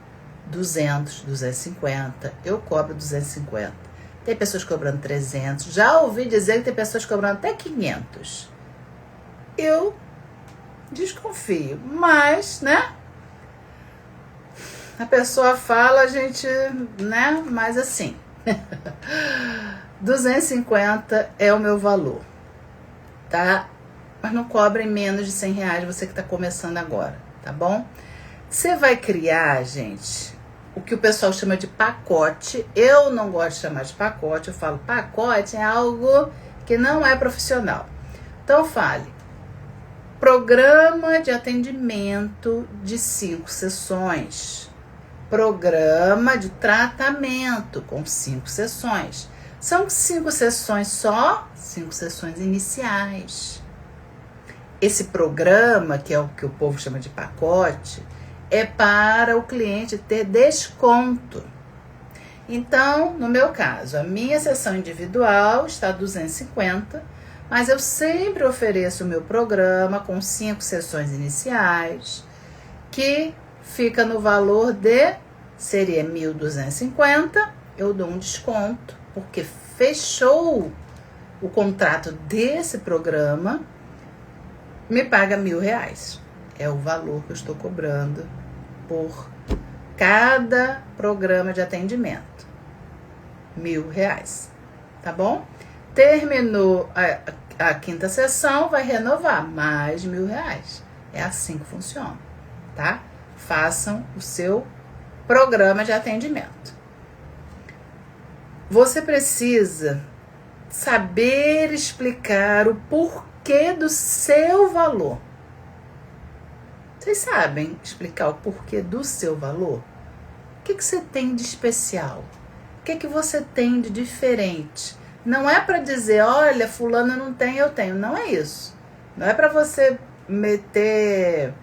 200, 250. Eu cobro 250. Tem pessoas cobrando 300. Já ouvi dizer que tem pessoas cobrando até 500. Eu desconfio, mas, né? A pessoa fala, a gente, né? Mas assim, 250 é o meu valor, tá? Mas não cobrem menos de R$100, você que está começando agora, tá bom? Você vai criar, gente, o que o pessoal chama de pacote. Eu não gosto de chamar de pacote, eu falo pacote é algo que não é profissional. Então fale, programa de atendimento de 5 sessões. Programa de tratamento com 5 sessões. São 5 sessões só, 5 sessões iniciais. Esse programa, que é o que o povo chama de pacote, é para o cliente ter desconto. Então, no meu caso, a minha sessão individual está 250, mas eu sempre ofereço o meu programa com 5 sessões iniciais, que fica no valor de, seria 1.250, eu dou um desconto, porque fechou o contrato desse programa, me paga R$1.000. É o valor que eu estou cobrando por cada programa de atendimento. R$1.000, tá bom? Terminou a quinta sessão, vai renovar mais R$1.000. É assim que funciona, tá? Façam o seu programa de atendimento. Você precisa saber explicar o porquê do seu valor. Vocês sabem explicar o porquê do seu valor? O que você tem de especial? O que você tem de diferente? Não é para dizer, olha, fulano não tem, eu tenho. Não é isso. Não é para você meter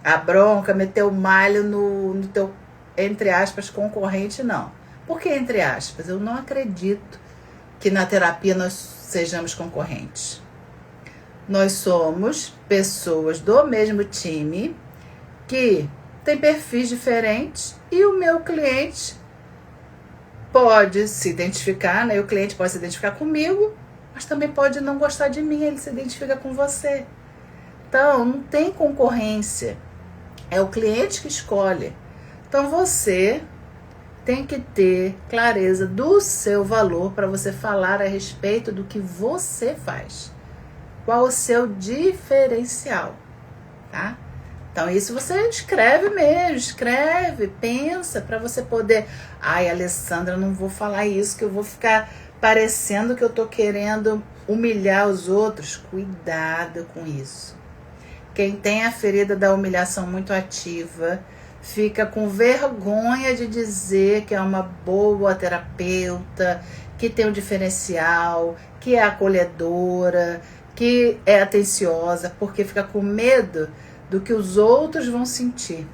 a bronca, meter o malho no teu, entre aspas, concorrente, não. Por que entre aspas? Eu não acredito que na terapia nós sejamos concorrentes. Nós somos pessoas do mesmo time que tem perfis diferentes e o meu cliente pode se identificar, né? O cliente pode se identificar comigo, mas também pode não gostar de mim, ele se identifica com você. Então, não tem concorrência. É o cliente que escolhe. Então, você tem que ter clareza do seu valor para você falar a respeito do que você faz. Qual o seu diferencial, tá? Então, isso você escreve mesmo, escreve, pensa, para você poder... Ai, Alessandra, não vou falar isso, que eu vou ficar parecendo que eu tô querendo humilhar os outros. Cuidado com isso. Quem tem a ferida da humilhação muito ativa, fica com vergonha de dizer que é uma boa terapeuta, que tem um diferencial, que é acolhedora, que é atenciosa, porque fica com medo do que os outros vão sentir.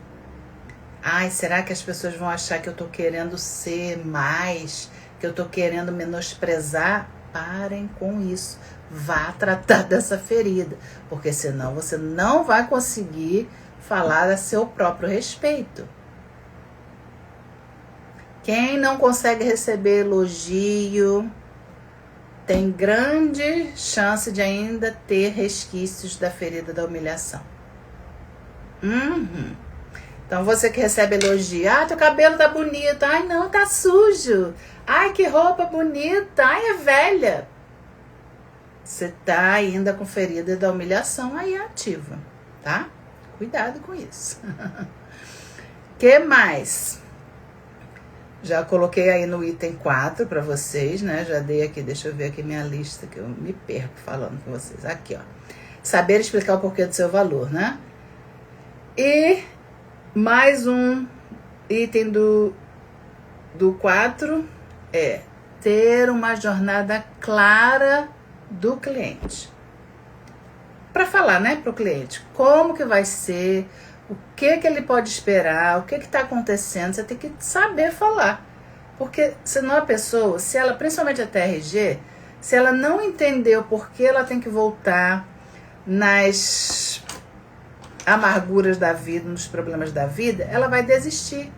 Ai, será que as pessoas vão achar que eu tô querendo ser mais, que eu tô querendo menosprezar? Parem com isso. Vá tratar dessa ferida, porque senão você não vai conseguir falar a seu próprio respeito. Quem não consegue receber elogio tem grande chance de ainda ter resquícios da ferida da humilhação. Então você que recebe elogio, teu cabelo tá bonito, ai não, tá sujo, ai que roupa bonita, ai é velha. Você tá ainda com ferida da humilhação aí ativa, tá? Cuidado com isso. Que mais? Já coloquei aí no item 4 para vocês, né? Já dei aqui, deixa eu ver aqui minha lista, que eu me perco falando com vocês. Aqui, ó. Saber explicar o porquê do seu valor, né? E mais um item do 4 é ter uma jornada clara do cliente. Para falar, né, para o cliente, como que vai ser, o que ele pode esperar, o que está acontecendo, você tem que saber falar. Porque senão a pessoa, se ela, principalmente a TRG, se ela não entendeu por que ela tem que voltar nas amarguras da vida, nos problemas da vida, ela vai desistir.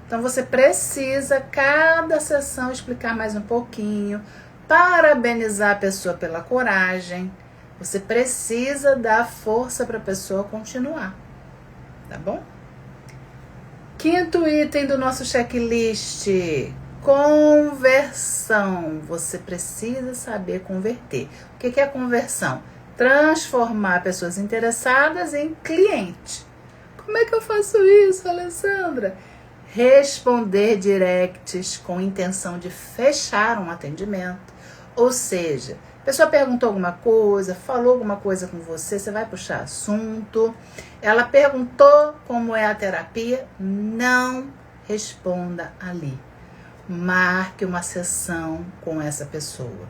Então você precisa, cada sessão, explicar mais um pouquinho, parabenizar a pessoa pela coragem. Você precisa dar força para a pessoa continuar. Tá bom? Quinto item do nosso checklist: conversão. Você precisa saber converter. O que é conversão? Transformar pessoas interessadas em cliente. Como é que eu faço isso, Alessandra? Responder directs com intenção de fechar um atendimento. Ou seja, a pessoa perguntou alguma coisa, falou alguma coisa com você, você vai puxar assunto. Ela perguntou como é a terapia, não responda ali. Marque uma sessão com essa pessoa.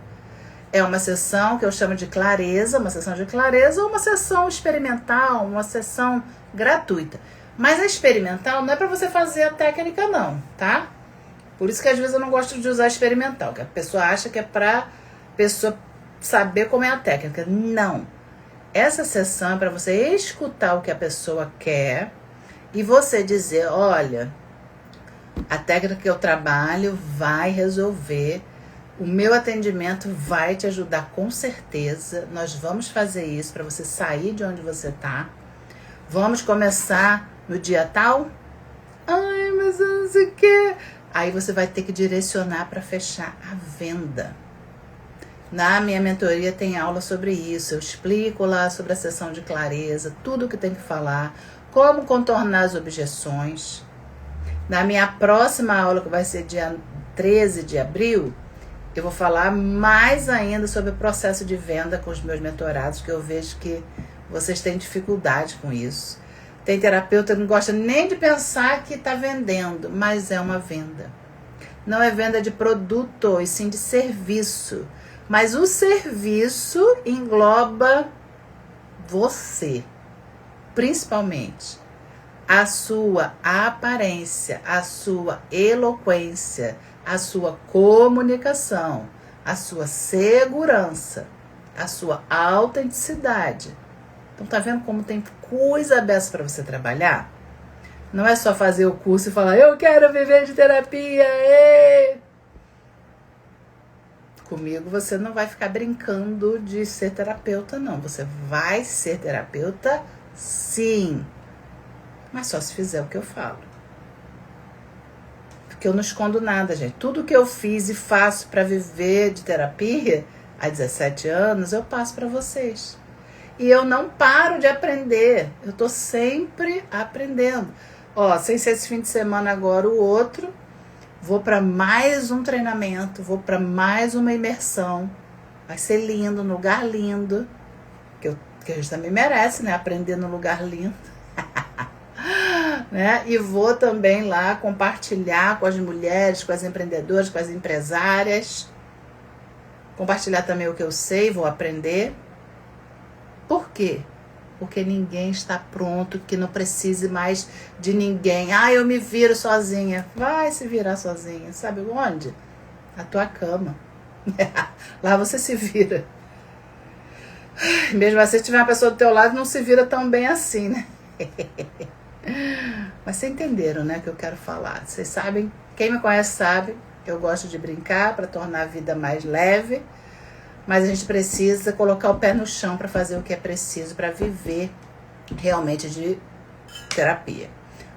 É uma sessão que eu chamo de clareza, uma sessão de clareza ou uma sessão experimental, uma sessão gratuita. Mas a experimental não é para você fazer a técnica não, tá? Por isso que às vezes eu não gosto de usar experimental, que a pessoa acha que é para pessoa saber como é a técnica. Não. Essa sessão é para você escutar o que a pessoa quer e você dizer, olha, a técnica que eu trabalho vai resolver, o meu atendimento vai te ajudar com certeza, nós vamos fazer isso para você sair de onde você tá. Vamos começar no dia tal? Ai, mas eu não sei o que. Aí você vai ter que direcionar para fechar a venda. Na minha mentoria tem aula sobre isso. Eu explico lá sobre a sessão de clareza, tudo o que tem que falar, como contornar as objeções. Na minha próxima aula, que vai ser dia 13 de abril, eu vou falar mais ainda sobre o processo de venda com os meus mentorados, que eu vejo que vocês têm dificuldade com isso. Tem terapeuta que não gosta nem de pensar que está vendendo, mas é uma venda. Não é venda de produto, e sim de serviço. Mas o serviço engloba você, principalmente. A sua aparência, a sua eloquência, a sua comunicação, a sua segurança, a sua autenticidade. Então tá vendo como tem coisa dessa para você trabalhar? Não é só fazer o curso e falar, eu quero viver de terapia, ê! Comigo você não vai ficar brincando de ser terapeuta, não. Você vai ser terapeuta, sim. Mas só se fizer o que eu falo. Porque eu não escondo nada, gente. Tudo que eu fiz e faço para viver de terapia há 17 anos, eu passo para vocês. E eu não paro de aprender. Eu tô sempre aprendendo. Ó, sem ser esse fim de semana agora, o outro, vou para mais um treinamento, vou para mais uma imersão. Vai ser lindo, um lugar lindo. Que a gente também merece, né? Aprender num lugar lindo. Né? E vou também lá compartilhar com as mulheres, com as empreendedoras, com as empresárias. Compartilhar também o que eu sei, vou aprender. Por quê? Porque ninguém está pronto, que não precise mais de ninguém. Eu me viro sozinha. Vai se virar sozinha. Sabe onde? Na tua cama. Lá você se vira. Mesmo assim, se tiver uma pessoa do teu lado, não se vira tão bem assim, né? Mas vocês entenderam, né, o que eu quero falar. Vocês sabem, quem me conhece sabe, eu gosto de brincar para tornar a vida mais leve. Mas a gente precisa colocar o pé no chão para fazer o que é preciso para viver realmente de terapia.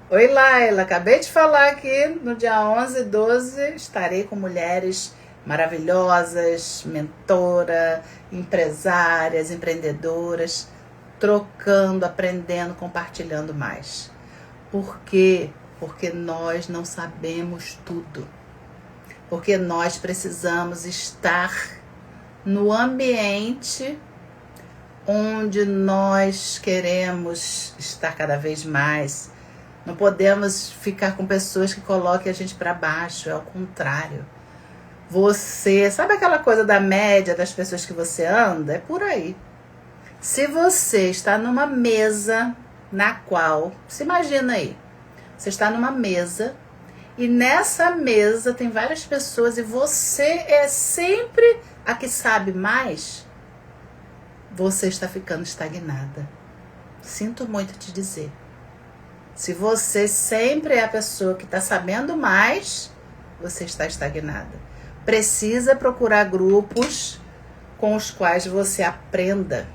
Oi, Laila. Acabei de falar que no dia 11 e 12 estarei com mulheres maravilhosas, mentora, empresárias, empreendedoras, trocando, aprendendo, compartilhando mais. Por quê? Porque nós não sabemos tudo. Porque nós precisamos estar no ambiente onde nós queremos estar cada vez mais. Não podemos ficar com pessoas que coloquem a gente para baixo, é ao contrário. Você, sabe aquela coisa da média das pessoas que você anda? É por aí. Se você está numa mesa na qual, se imagina aí, você está numa mesa e nessa mesa tem várias pessoas e você é sempre a que sabe mais, você está ficando estagnada. Sinto muito te dizer. Se você sempre é a pessoa que está sabendo mais, você está estagnada. Precisa procurar grupos com os quais você aprenda.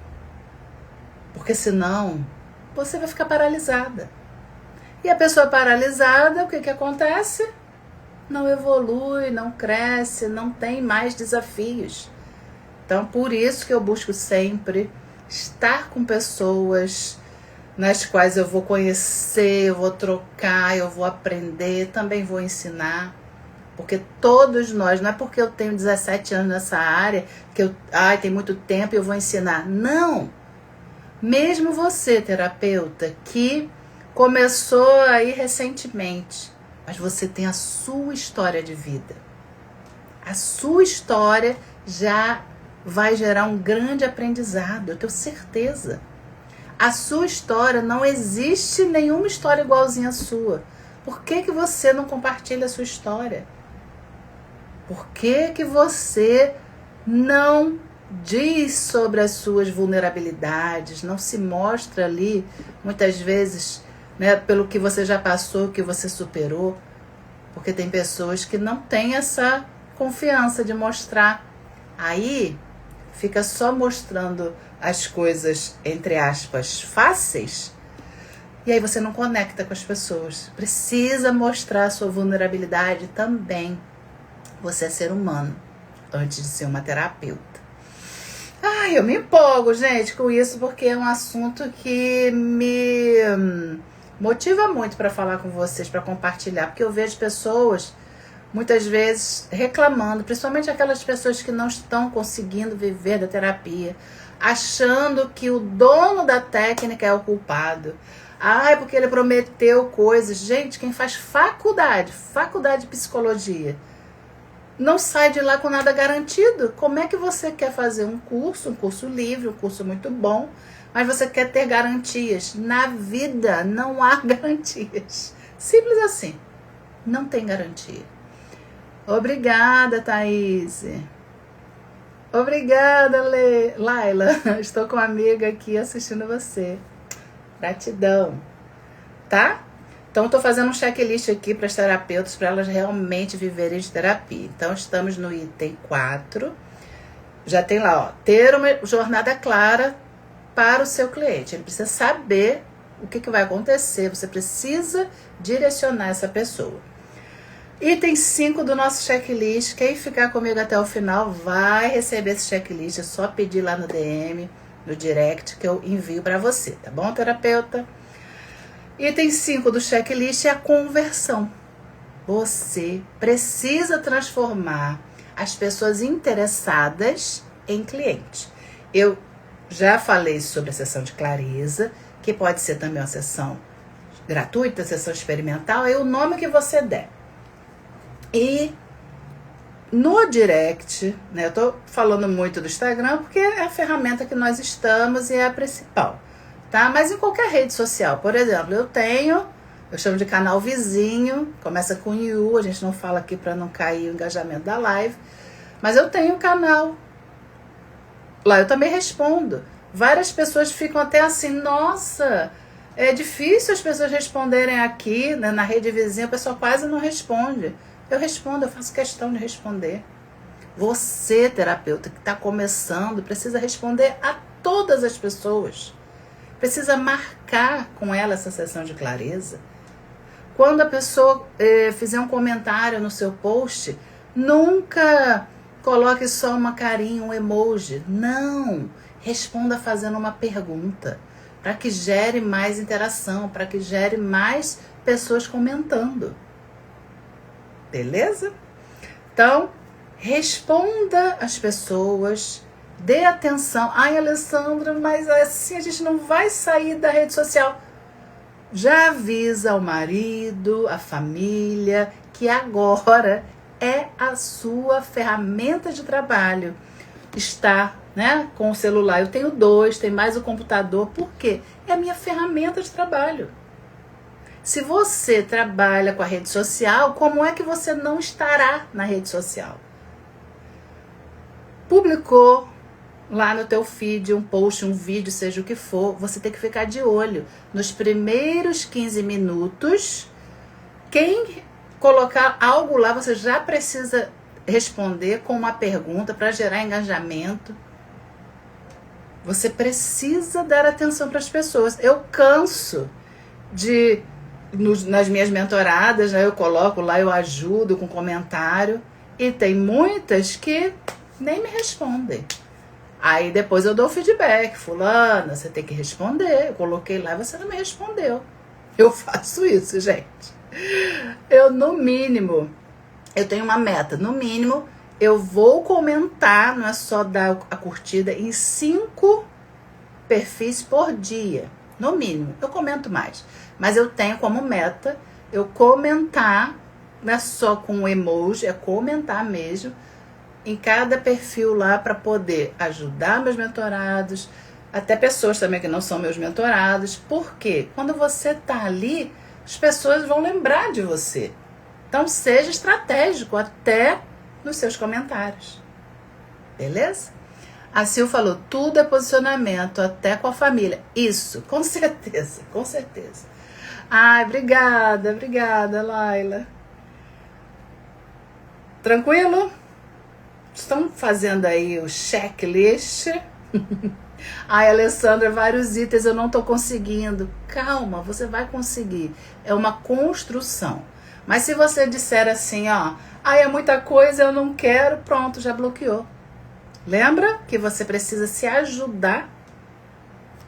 Porque senão, você vai ficar paralisada. E a pessoa paralisada, o que acontece? Não evolui, não cresce, não tem mais desafios. Então, por isso que eu busco sempre estar com pessoas nas quais eu vou conhecer, eu vou trocar, eu vou aprender, também vou ensinar. Porque todos nós, não é porque eu tenho 17 anos nessa área, que tem muito tempo e eu vou ensinar. Não! Mesmo você, terapeuta, que começou aí recentemente, mas você tem a sua história de vida. A sua história já vai gerar um grande aprendizado, eu tenho certeza. A sua história, não existe nenhuma história igualzinha à sua. Por que você não compartilha a sua história? Por que você não diz sobre as suas vulnerabilidades, não se mostra ali, muitas vezes, né, pelo que você já passou, que você superou? Porque tem pessoas que não têm essa confiança de mostrar. Aí, fica só mostrando as coisas, entre aspas, fáceis, e aí você não conecta com as pessoas. Precisa mostrar a sua vulnerabilidade também. Você é ser humano, antes de ser uma terapeuta. Eu me empolgo, gente, com isso, porque é um assunto que me motiva muito para falar com vocês, para compartilhar, porque eu vejo pessoas muitas vezes reclamando, principalmente aquelas pessoas que não estão conseguindo viver da terapia, achando que o dono da técnica é o culpado. Porque ele prometeu coisas. Gente, quem faz faculdade de psicologia, não sai de lá com nada garantido. Como é que você quer fazer um curso livre, um curso muito bom, mas você quer ter garantias? Na vida não há garantias. Simples assim. Não tem garantia. Obrigada, Thaís. Obrigada, Laila. Estou com uma amiga aqui assistindo você. Gratidão. Tá? Então, estou fazendo um checklist aqui para as terapeutas, para elas realmente viverem de terapia. Então, estamos no item 4. Já tem lá, ter uma jornada clara para o seu cliente. Ele precisa saber o que vai acontecer. Você precisa direcionar essa pessoa. Item 5 do nosso checklist. Quem ficar comigo até o final vai receber esse checklist. É só pedir lá no DM, no direct, que eu envio para você. Tá bom, terapeuta? Item 5 do checklist é a conversão. Você precisa transformar as pessoas interessadas em cliente. Eu já falei sobre a sessão de clareza, que pode ser também uma sessão gratuita, sessão experimental, é o nome que você der. E no direct, né, eu tô falando muito do Instagram porque é a ferramenta que nós estamos e é a principal, tá? Mas em qualquer rede social, por exemplo, eu chamo de canal vizinho, começa com IU, a gente não fala aqui para não cair o engajamento da live, mas eu tenho um canal, lá eu também respondo. Várias pessoas ficam até assim, nossa, é difícil as pessoas responderem aqui, né, na rede vizinha, o pessoal quase não responde. Eu respondo, eu faço questão de responder. Você, terapeuta, que está começando, precisa responder a todas as pessoas. Precisa marcar com ela essa sessão de clareza. Quando a pessoa fizer um comentário no seu post, nunca coloque só uma carinha, um emoji. Não! Responda fazendo uma pergunta, para que gere mais interação, para que gere mais pessoas comentando. Beleza? Então, responda às pessoas, dê atenção. Ai, Alessandra, mas assim a gente não vai sair da rede social. Já avisa ao marido, a família, que agora é a sua ferramenta de trabalho. Estar, né, com o celular. Eu tenho 2, tem mais o computador. Por quê? É a minha ferramenta de trabalho. Se você trabalha com a rede social, como é que você não estará na rede social? Publicou lá no teu feed um post, um vídeo, seja o que for, você tem que ficar de olho. Nos primeiros 15 minutos, quem colocar algo lá, você já precisa responder com uma pergunta para gerar engajamento. Você precisa dar atenção para as pessoas. Eu canso de, nas minhas mentoradas, né, eu coloco lá, eu ajudo com comentário, e tem muitas que nem me respondem. Aí depois eu dou feedback. Fulana, você tem que responder. Eu coloquei lá e você não me respondeu. Eu faço isso, gente. Eu, no mínimo, eu tenho uma meta. No mínimo, eu vou comentar, não é só dar a curtida, em 5 perfis por dia. No mínimo. Eu comento mais. Mas eu tenho como meta eu comentar, não é só com emoji, é comentar mesmo, em cada perfil lá, para poder ajudar meus mentorados, até pessoas também que não são meus mentorados. Porque quando você tá ali, as pessoas vão lembrar de você. Então seja estratégico até nos seus comentários. Beleza? A Sil falou, tudo é posicionamento, até com a família. Isso, com certeza, com certeza. Ai, obrigada, Laila. Tranquilo? Estão fazendo aí o checklist? Ai, Alessandra, vários itens eu não estou conseguindo. Calma, você vai conseguir. É uma construção. Mas se você disser assim, ó, ai, é muita coisa, eu não quero, pronto, já bloqueou. Lembra que você precisa se ajudar?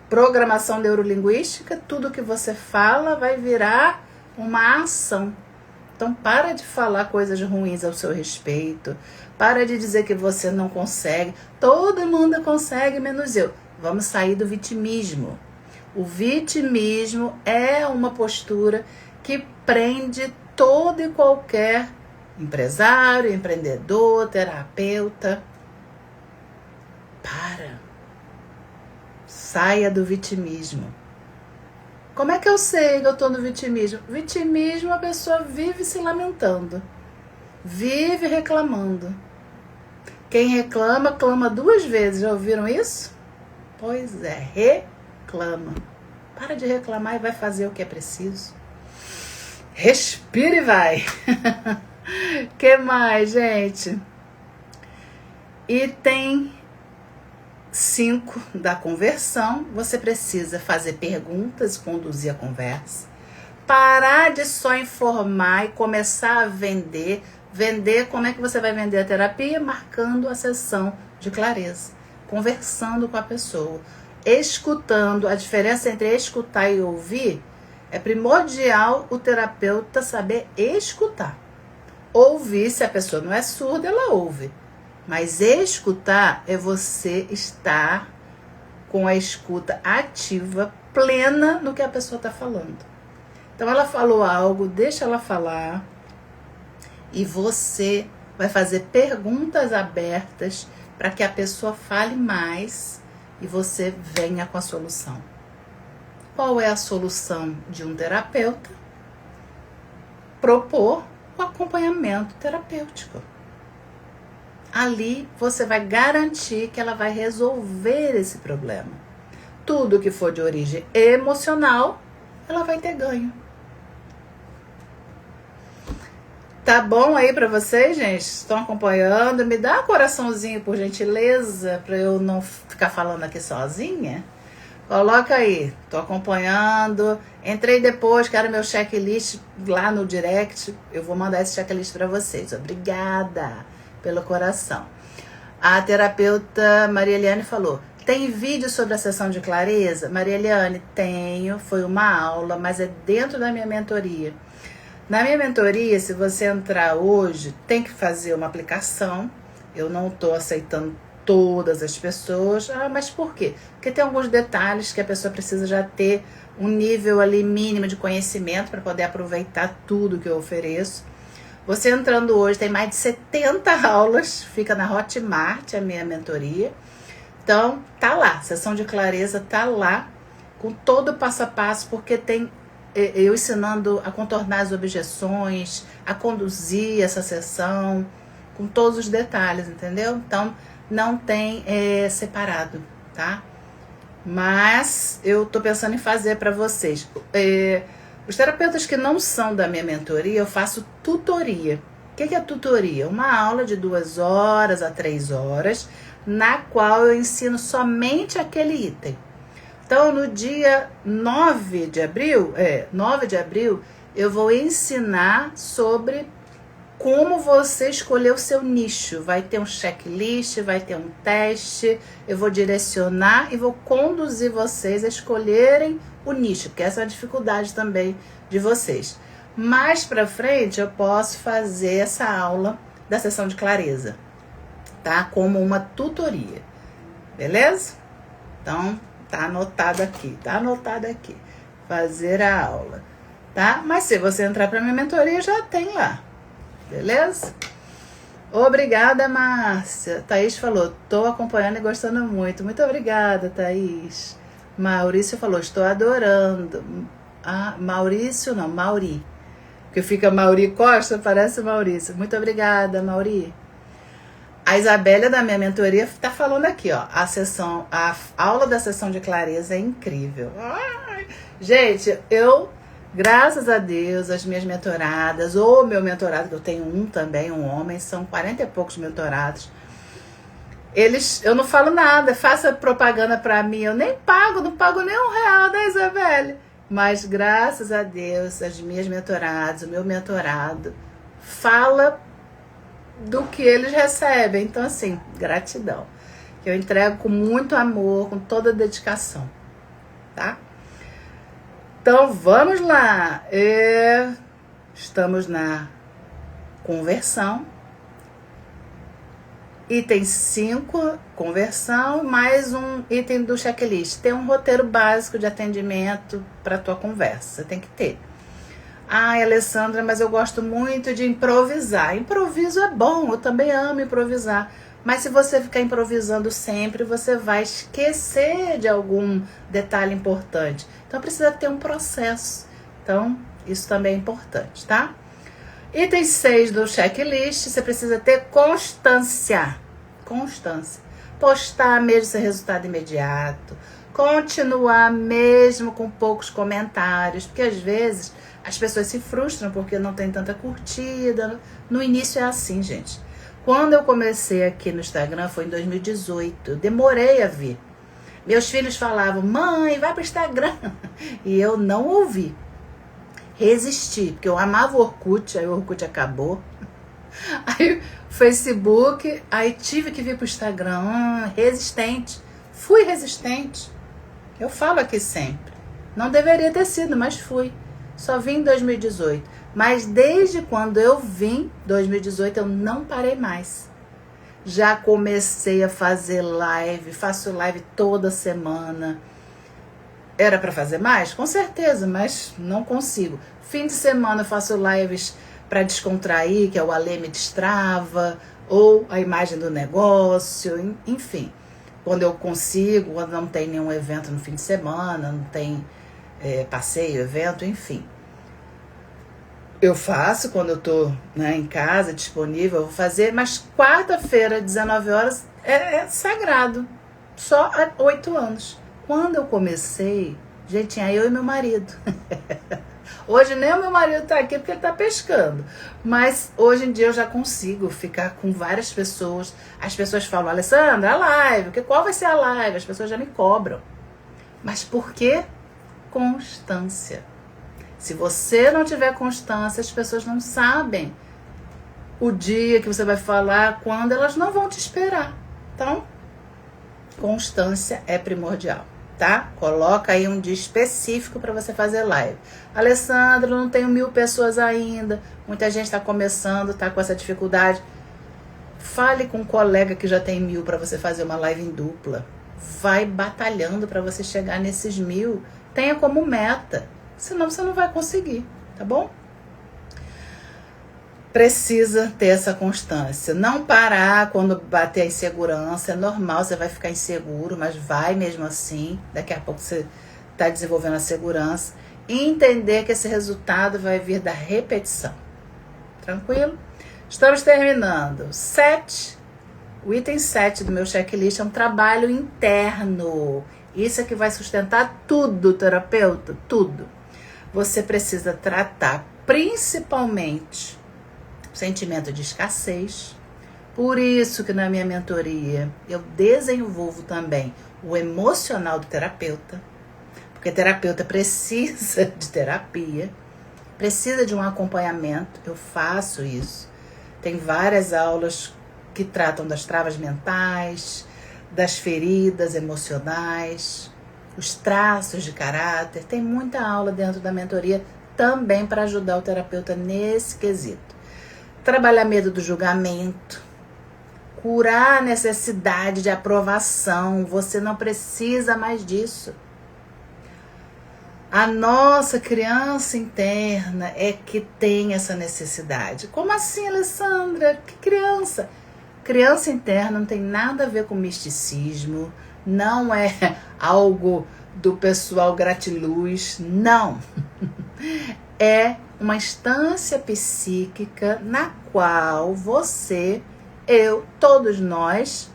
Programação neurolinguística, tudo que você fala vai virar uma ação. Então, para de falar coisas ruins ao seu respeito. Para de dizer que você não consegue. Todo mundo consegue, menos eu. Vamos sair do vitimismo. O vitimismo é uma postura que prende todo e qualquer empresário, empreendedor, terapeuta. Para. Saia do vitimismo. Como é que eu sei que eu estou no vitimismo? Vitimismo, a pessoa vive se lamentando. Vive reclamando. Quem reclama, clama 2 vezes. Já ouviram isso? Pois é, reclama. Para de reclamar e vai fazer o que é preciso. Respira e vai. Que mais, gente? Item 5 da conversão. Você precisa fazer perguntas e conduzir a conversa. Parar de só informar e começar a vender. Vender, como é que você vai vender a terapia? Marcando a sessão de clareza. Conversando com a pessoa. Escutando. A diferença entre escutar e ouvir é primordial o terapeuta saber escutar. Ouvir, se a pessoa não é surda, ela ouve. Mas escutar é você estar com a escuta ativa, plena no que a pessoa está falando. Então ela falou algo, deixa ela falar. E você vai fazer perguntas abertas para que a pessoa fale mais e você venha com a solução. Qual é a solução de um terapeuta? Propor o acompanhamento terapêutico. Ali você vai garantir que ela vai resolver esse problema. Tudo que for de origem emocional, ela vai ter ganho. Tá bom aí pra vocês, gente? Estão acompanhando? Me dá um coraçãozinho, por gentileza, pra eu não ficar falando aqui sozinha. Coloca aí, tô acompanhando. Entrei depois, quero meu checklist lá no direct. Eu vou mandar esse checklist para vocês. Obrigada pelo coração. A terapeuta Maria Eliane falou: tem vídeo sobre a sessão de clareza? Maria Eliane, tenho. Foi uma aula, mas é dentro da minha mentoria. Na minha mentoria, se você entrar hoje, tem que fazer uma aplicação. Eu não estou aceitando todas as pessoas. Ah, mas por quê? Porque tem alguns detalhes que a pessoa precisa já ter um nível ali mínimo de conhecimento para poder aproveitar tudo que eu ofereço. Você entrando hoje, tem mais de 70 aulas, fica na Hotmart, a minha mentoria. Então, tá lá, sessão de clareza tá lá, com todo o passo a passo, porque tem eu ensinando a contornar as objeções, a conduzir essa sessão, com todos os detalhes, entendeu? Então, não tem separado, tá? Mas eu tô pensando em fazer para vocês. Os terapeutas que não são da minha mentoria, eu faço tutoria. O que é tutoria? Uma aula de 2 horas a 3 horas, na qual eu ensino somente aquele item. Então, no dia 9 de abril, eu vou ensinar sobre como você escolher o seu nicho. Vai ter um checklist, vai ter um teste, eu vou direcionar e vou conduzir vocês a escolherem o nicho, porque essa é a dificuldade também de vocês. Mais pra frente, eu posso fazer essa aula da sessão de clareza, tá? Como uma tutoria, beleza? Então, tá anotado aqui, fazer a aula, tá? Mas se você entrar pra minha mentoria, já tem lá, beleza? Obrigada, Márcia. Thaís falou, tô acompanhando e gostando muito. Muito obrigada, Thaís. Maurício falou, estou adorando. Ah, Maurício não, Mauri. Porque fica Mauri Costa, parece Maurício. Muito obrigada, Mauri. A Isabélia da minha mentoria tá falando aqui, ó. A aula da sessão de clareza é incrível. Ai, gente, graças a Deus, as minhas mentoradas, ou meu mentorado, que eu tenho um também, um homem, são 40 e poucos mentorados. Eu não falo nada, faça propaganda pra mim, eu nem pago, não pago nem R$1, né, Isabelle? Mas graças a Deus, as minhas mentoradas, o meu mentorado, fala do que eles recebem. Então, assim, gratidão. Que eu entrego com muito amor, com toda dedicação, tá? Então, vamos lá. Estamos na conversão. Item 5, conversão, mais um item do checklist. Tem um roteiro básico de atendimento para a tua conversa. Você tem que ter. Ai, Alessandra, mas eu gosto muito de improvisar. Improviso é bom, eu também amo improvisar. Mas se você ficar improvisando sempre, você vai esquecer de algum detalhe importante. Então precisa ter um processo. Então, isso também é importante, tá? Item 6 do checklist, você precisa ter constância. Constância. Postar mesmo sem resultado imediato. Continuar mesmo com poucos comentários. Porque às vezes as pessoas se frustram porque não tem tanta curtida. No início é assim, gente. Quando eu comecei aqui no Instagram foi em 2018. Eu demorei a vir. Meus filhos falavam, mãe, vai pro Instagram. E eu não ouvi. Resisti, porque eu amava o Orkut, aí o Orkut acabou. Aí Facebook, aí tive que vir pro Instagram, resistente. Fui resistente. Eu falo aqui sempre. Não deveria ter sido, mas fui. Só vim em 2018. Mas desde quando eu vim, 2018, eu não parei mais. Já comecei a fazer live, faço live toda semana. Era para fazer mais? Com certeza, mas não consigo. Fim de semana eu faço lives para descontrair, que é o Alê me destrava, ou a imagem do negócio, enfim. Quando eu consigo, quando não tem nenhum evento no fim de semana, não tem passeio, evento, enfim. Eu faço quando eu tô, né, em casa, disponível, eu vou fazer, mas quarta-feira, 19 horas, é sagrado. Só há 8 anos. Quando eu comecei, gente, tinha eu e meu marido. Hoje nem o meu marido tá aqui porque ele tá pescando. Mas hoje em dia eu já consigo ficar com várias pessoas. As pessoas falam, Alessandra, a live, qual vai ser a live? As pessoas já me cobram. Mas por quê? Constância. Se você não tiver constância, as pessoas não sabem o dia que você vai falar, quando elas não vão te esperar. Então, constância é primordial, tá? Coloca aí um dia específico para você fazer live. Alessandra, não tenho 1000 pessoas ainda. Muita gente está começando, tá com essa dificuldade. Fale com um colega que já tem 1000 para você fazer uma live em dupla. Vai batalhando para você chegar nesses 1000. Tenha como meta. Senão você não vai conseguir, tá bom? Precisa ter essa constância. Não parar quando bater a insegurança. É normal, você vai ficar inseguro, mas vai mesmo assim. Daqui a pouco você está desenvolvendo a segurança. E entender que esse resultado vai vir da repetição. Tranquilo? Estamos terminando. 7. O item 7 do meu checklist é um trabalho interno. Isso é que vai sustentar tudo, terapeuta, tudo. Você precisa tratar principalmente o sentimento de escassez. Por isso que na minha mentoria eu desenvolvo também o emocional do terapeuta. Porque terapeuta precisa de terapia, precisa de um acompanhamento. Eu faço isso. Tem várias aulas que tratam das travas mentais, das feridas emocionais, os traços de caráter. Tem muita aula dentro da mentoria também para ajudar o terapeuta nesse quesito. Trabalhar medo do julgamento, curar a necessidade de aprovação. Você não precisa mais disso. A nossa criança interna é que tem essa necessidade. Como assim, Alessandra? Que criança? Criança interna não tem nada a ver com misticismo, não é algo do pessoal gratiluz, não. É uma instância psíquica na qual você, eu, todos nós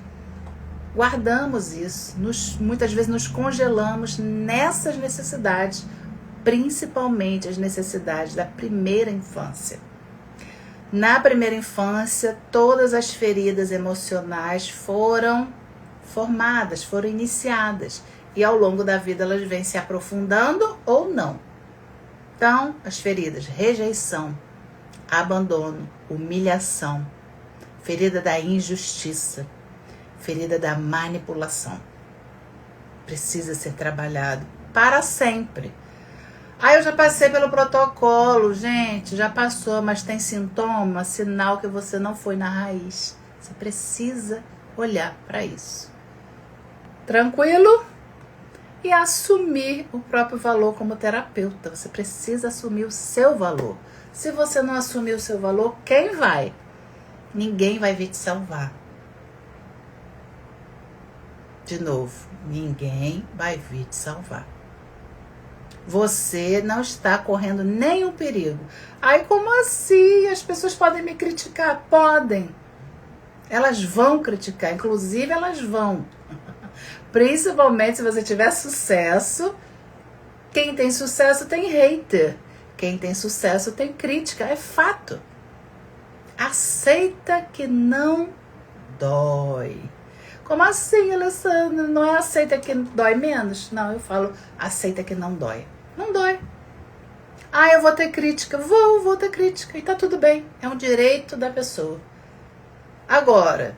guardamos isso. Muitas vezes nos congelamos nessas necessidades, principalmente as necessidades da primeira infância. Na primeira infância, todas as feridas emocionais foram formadas, foram iniciadas. E ao longo da vida elas vêm se aprofundando ou não. Então, as feridas, rejeição, abandono, humilhação, ferida da injustiça, ferida da manipulação. Precisa ser trabalhado para sempre. Eu já passei pelo protocolo, gente, já passou, mas tem sintoma, sinal que você não foi na raiz. Você precisa olhar para isso. Tranquilo? E assumir o próprio valor como terapeuta. Você precisa assumir o seu valor. Se você não assumir o seu valor, quem vai? Ninguém vai vir te salvar. De novo, ninguém vai vir te salvar. Você não está correndo nenhum perigo. Como assim? As pessoas podem me criticar? Podem. Elas vão criticar, inclusive elas vão. Principalmente se você tiver sucesso. Quem tem sucesso tem hater. Quem tem sucesso tem crítica. É fato. Aceita que não dói. Como assim, Alessandra? Não é aceita que dói menos? Não, eu falo aceita que não dói. Não dói. Eu vou ter crítica. Vou ter crítica. E tá tudo bem. É um direito da pessoa. Agora,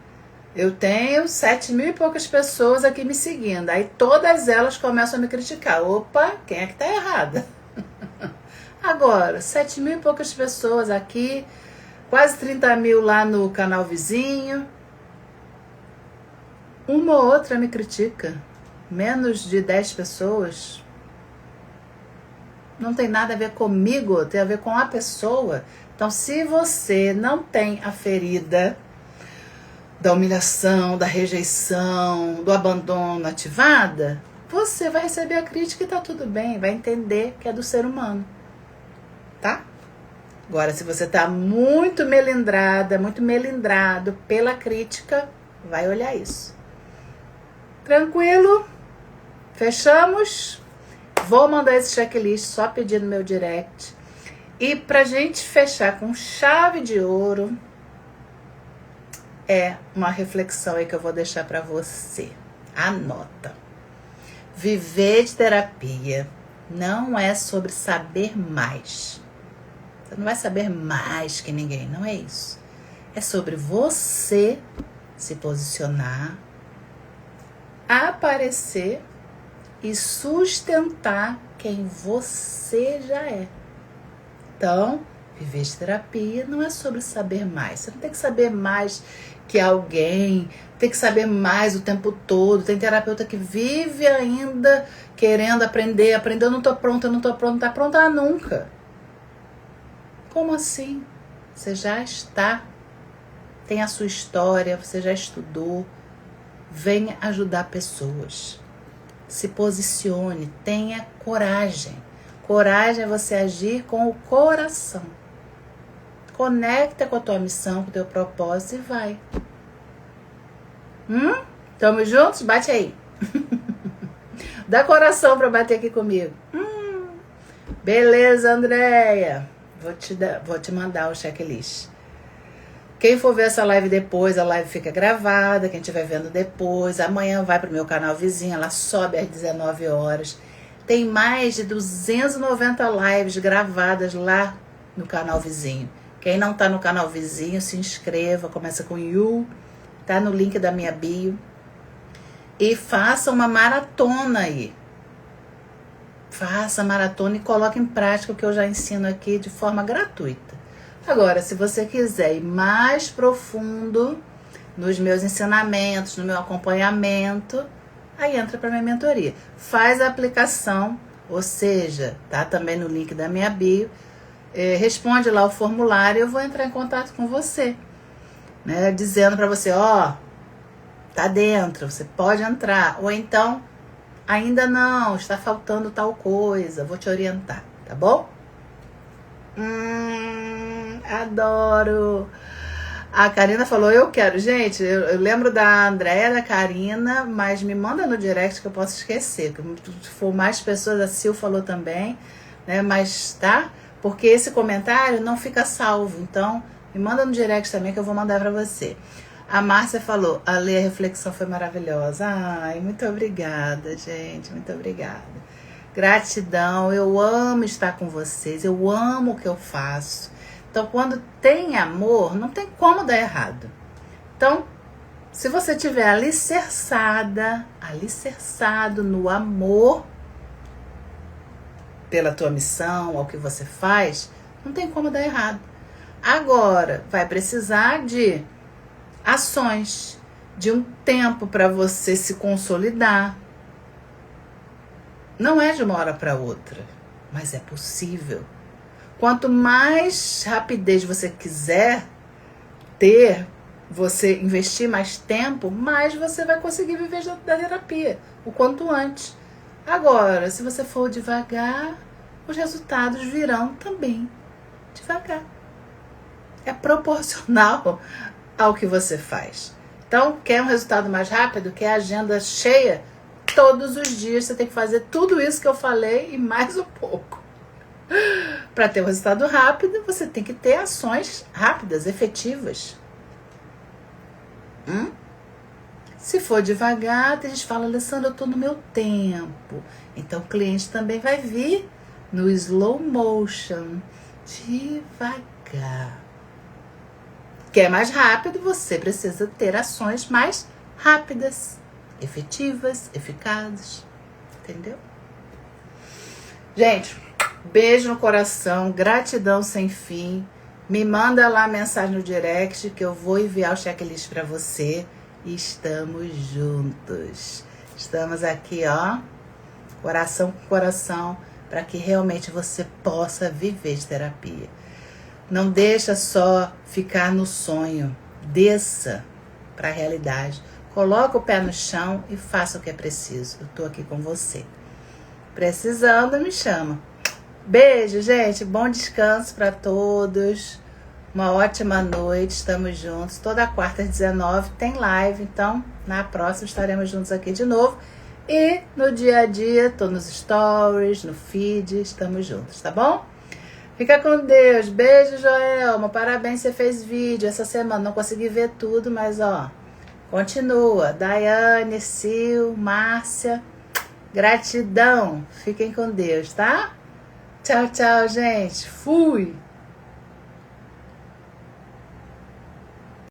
eu tenho 7.000 e poucas pessoas aqui me seguindo. Aí todas elas começam a me criticar. Opa, quem é que tá errada? Agora, 7.000 e poucas pessoas aqui. Quase 30.000 lá no canal vizinho. Uma ou outra me critica. Menos de 10 pessoas. Não tem nada a ver comigo, tem a ver com a pessoa. Então, se você não tem a ferida da humilhação, da rejeição, do abandono ativada, você vai receber a crítica e tá tudo bem. Vai entender que é do ser humano. Tá? Agora, se você tá muito melindrada, muito melindrado pela crítica, vai olhar isso. Tranquilo? Fechamos? Vou mandar esse checklist só pedir no meu direct. E pra gente fechar com chave de ouro, é uma reflexão aí que eu vou deixar pra você. Anota. Viver de terapia não é sobre saber mais. Você não vai saber mais que ninguém, não é isso. É sobre você se posicionar, aparecer e sustentar quem você já é. Então, viver de terapia não é sobre saber mais. Você não tem que saber mais que alguém, tem que saber mais o tempo todo. Tem terapeuta que vive ainda querendo aprender. Eu não tô pronta, não tá pronta nunca. Como assim? Você já está. Tem a sua história, você já estudou. Venha ajudar pessoas. Se posicione, tenha coragem. Coragem é você agir com o coração. Conecta com a tua missão, com o teu propósito e vai. Tamo juntos? Bate aí. Dá coração pra bater aqui comigo. Beleza, Andréia. Vou te mandar o checklist. Quem for ver essa live depois, a live fica gravada. Quem estiver vendo depois, amanhã vai pro meu canal vizinho. Ela sobe às 19 horas. Tem mais de 290 lives gravadas lá no canal vizinho. Quem não tá no canal vizinho, se inscreva. Começa com You. Tá no link da minha bio. E faça uma maratona aí. Faça a maratona e coloque em prática o que eu já ensino aqui de forma gratuita. Agora, se você quiser ir mais profundo nos meus ensinamentos, no meu acompanhamento, aí entra para minha mentoria. Faz a aplicação, ou seja, tá também no link da minha bio, responde lá o formulário e eu vou entrar em contato com você, né, dizendo para você, tá dentro, você pode entrar, ou então, ainda não, está faltando tal coisa, vou te orientar, tá bom? Adoro! A Karina falou, eu quero. Gente, eu lembro da Andréia, da Karina, mas me manda no direct que eu posso esquecer. Se for mais pessoas, a Sil falou também, né? Mas, tá? Porque esse comentário não fica salvo. Então, me manda no direct também que eu vou mandar pra você. A Márcia falou, a reflexão foi maravilhosa. Ai, muito obrigada, gente. Muito obrigada. Gratidão, eu amo estar com vocês, eu amo o que eu faço. Então, quando tem amor, não tem como dar errado. Então, se você estiver alicerçado no amor pela tua missão, ao que você faz, não tem como dar errado. Agora, vai precisar de ações, de um tempo para você se consolidar. Não é de uma hora para outra, mas é possível. Quanto mais rapidez você quiser ter, você investir mais tempo, mais você vai conseguir viver da terapia, o quanto antes. Agora, se você for devagar, os resultados virão também devagar. É proporcional ao que você faz. Então, quer um resultado mais rápido? Quer agenda cheia? Todos os dias você tem que fazer tudo isso que eu falei e mais um pouco. Para ter um resultado rápido, você tem que ter ações rápidas, efetivas. Se for devagar, a gente fala, Alessandra, eu estou no meu tempo. Então, o cliente também vai vir no slow motion, devagar. Quer mais rápido, você precisa ter ações mais rápidas, efetivas, eficazes, entendeu? Gente, beijo no coração, gratidão sem fim. Me manda lá a mensagem no direct que eu vou enviar o checklist para você. E estamos juntos. Estamos aqui, coração com coração, para que realmente você possa viver de terapia. Não deixa só ficar no sonho, desça para a realidade. Coloca o pé no chão e faça o que é preciso. Eu tô aqui com você. Precisando, me chama. Beijo, gente. Bom descanso para todos. Uma ótima noite. Estamos juntos. Toda quarta às 19 tem live. Então, na próxima estaremos juntos aqui de novo. E no dia a dia, tô nos stories, no feed. Estamos juntos, tá bom? Fica com Deus. Beijo, Joelma. Parabéns, você fez vídeo essa semana. Não consegui ver tudo, mas continua. Daiane, Sil, Márcia. Gratidão. Fiquem com Deus, tá? Tchau, tchau, gente. Fui!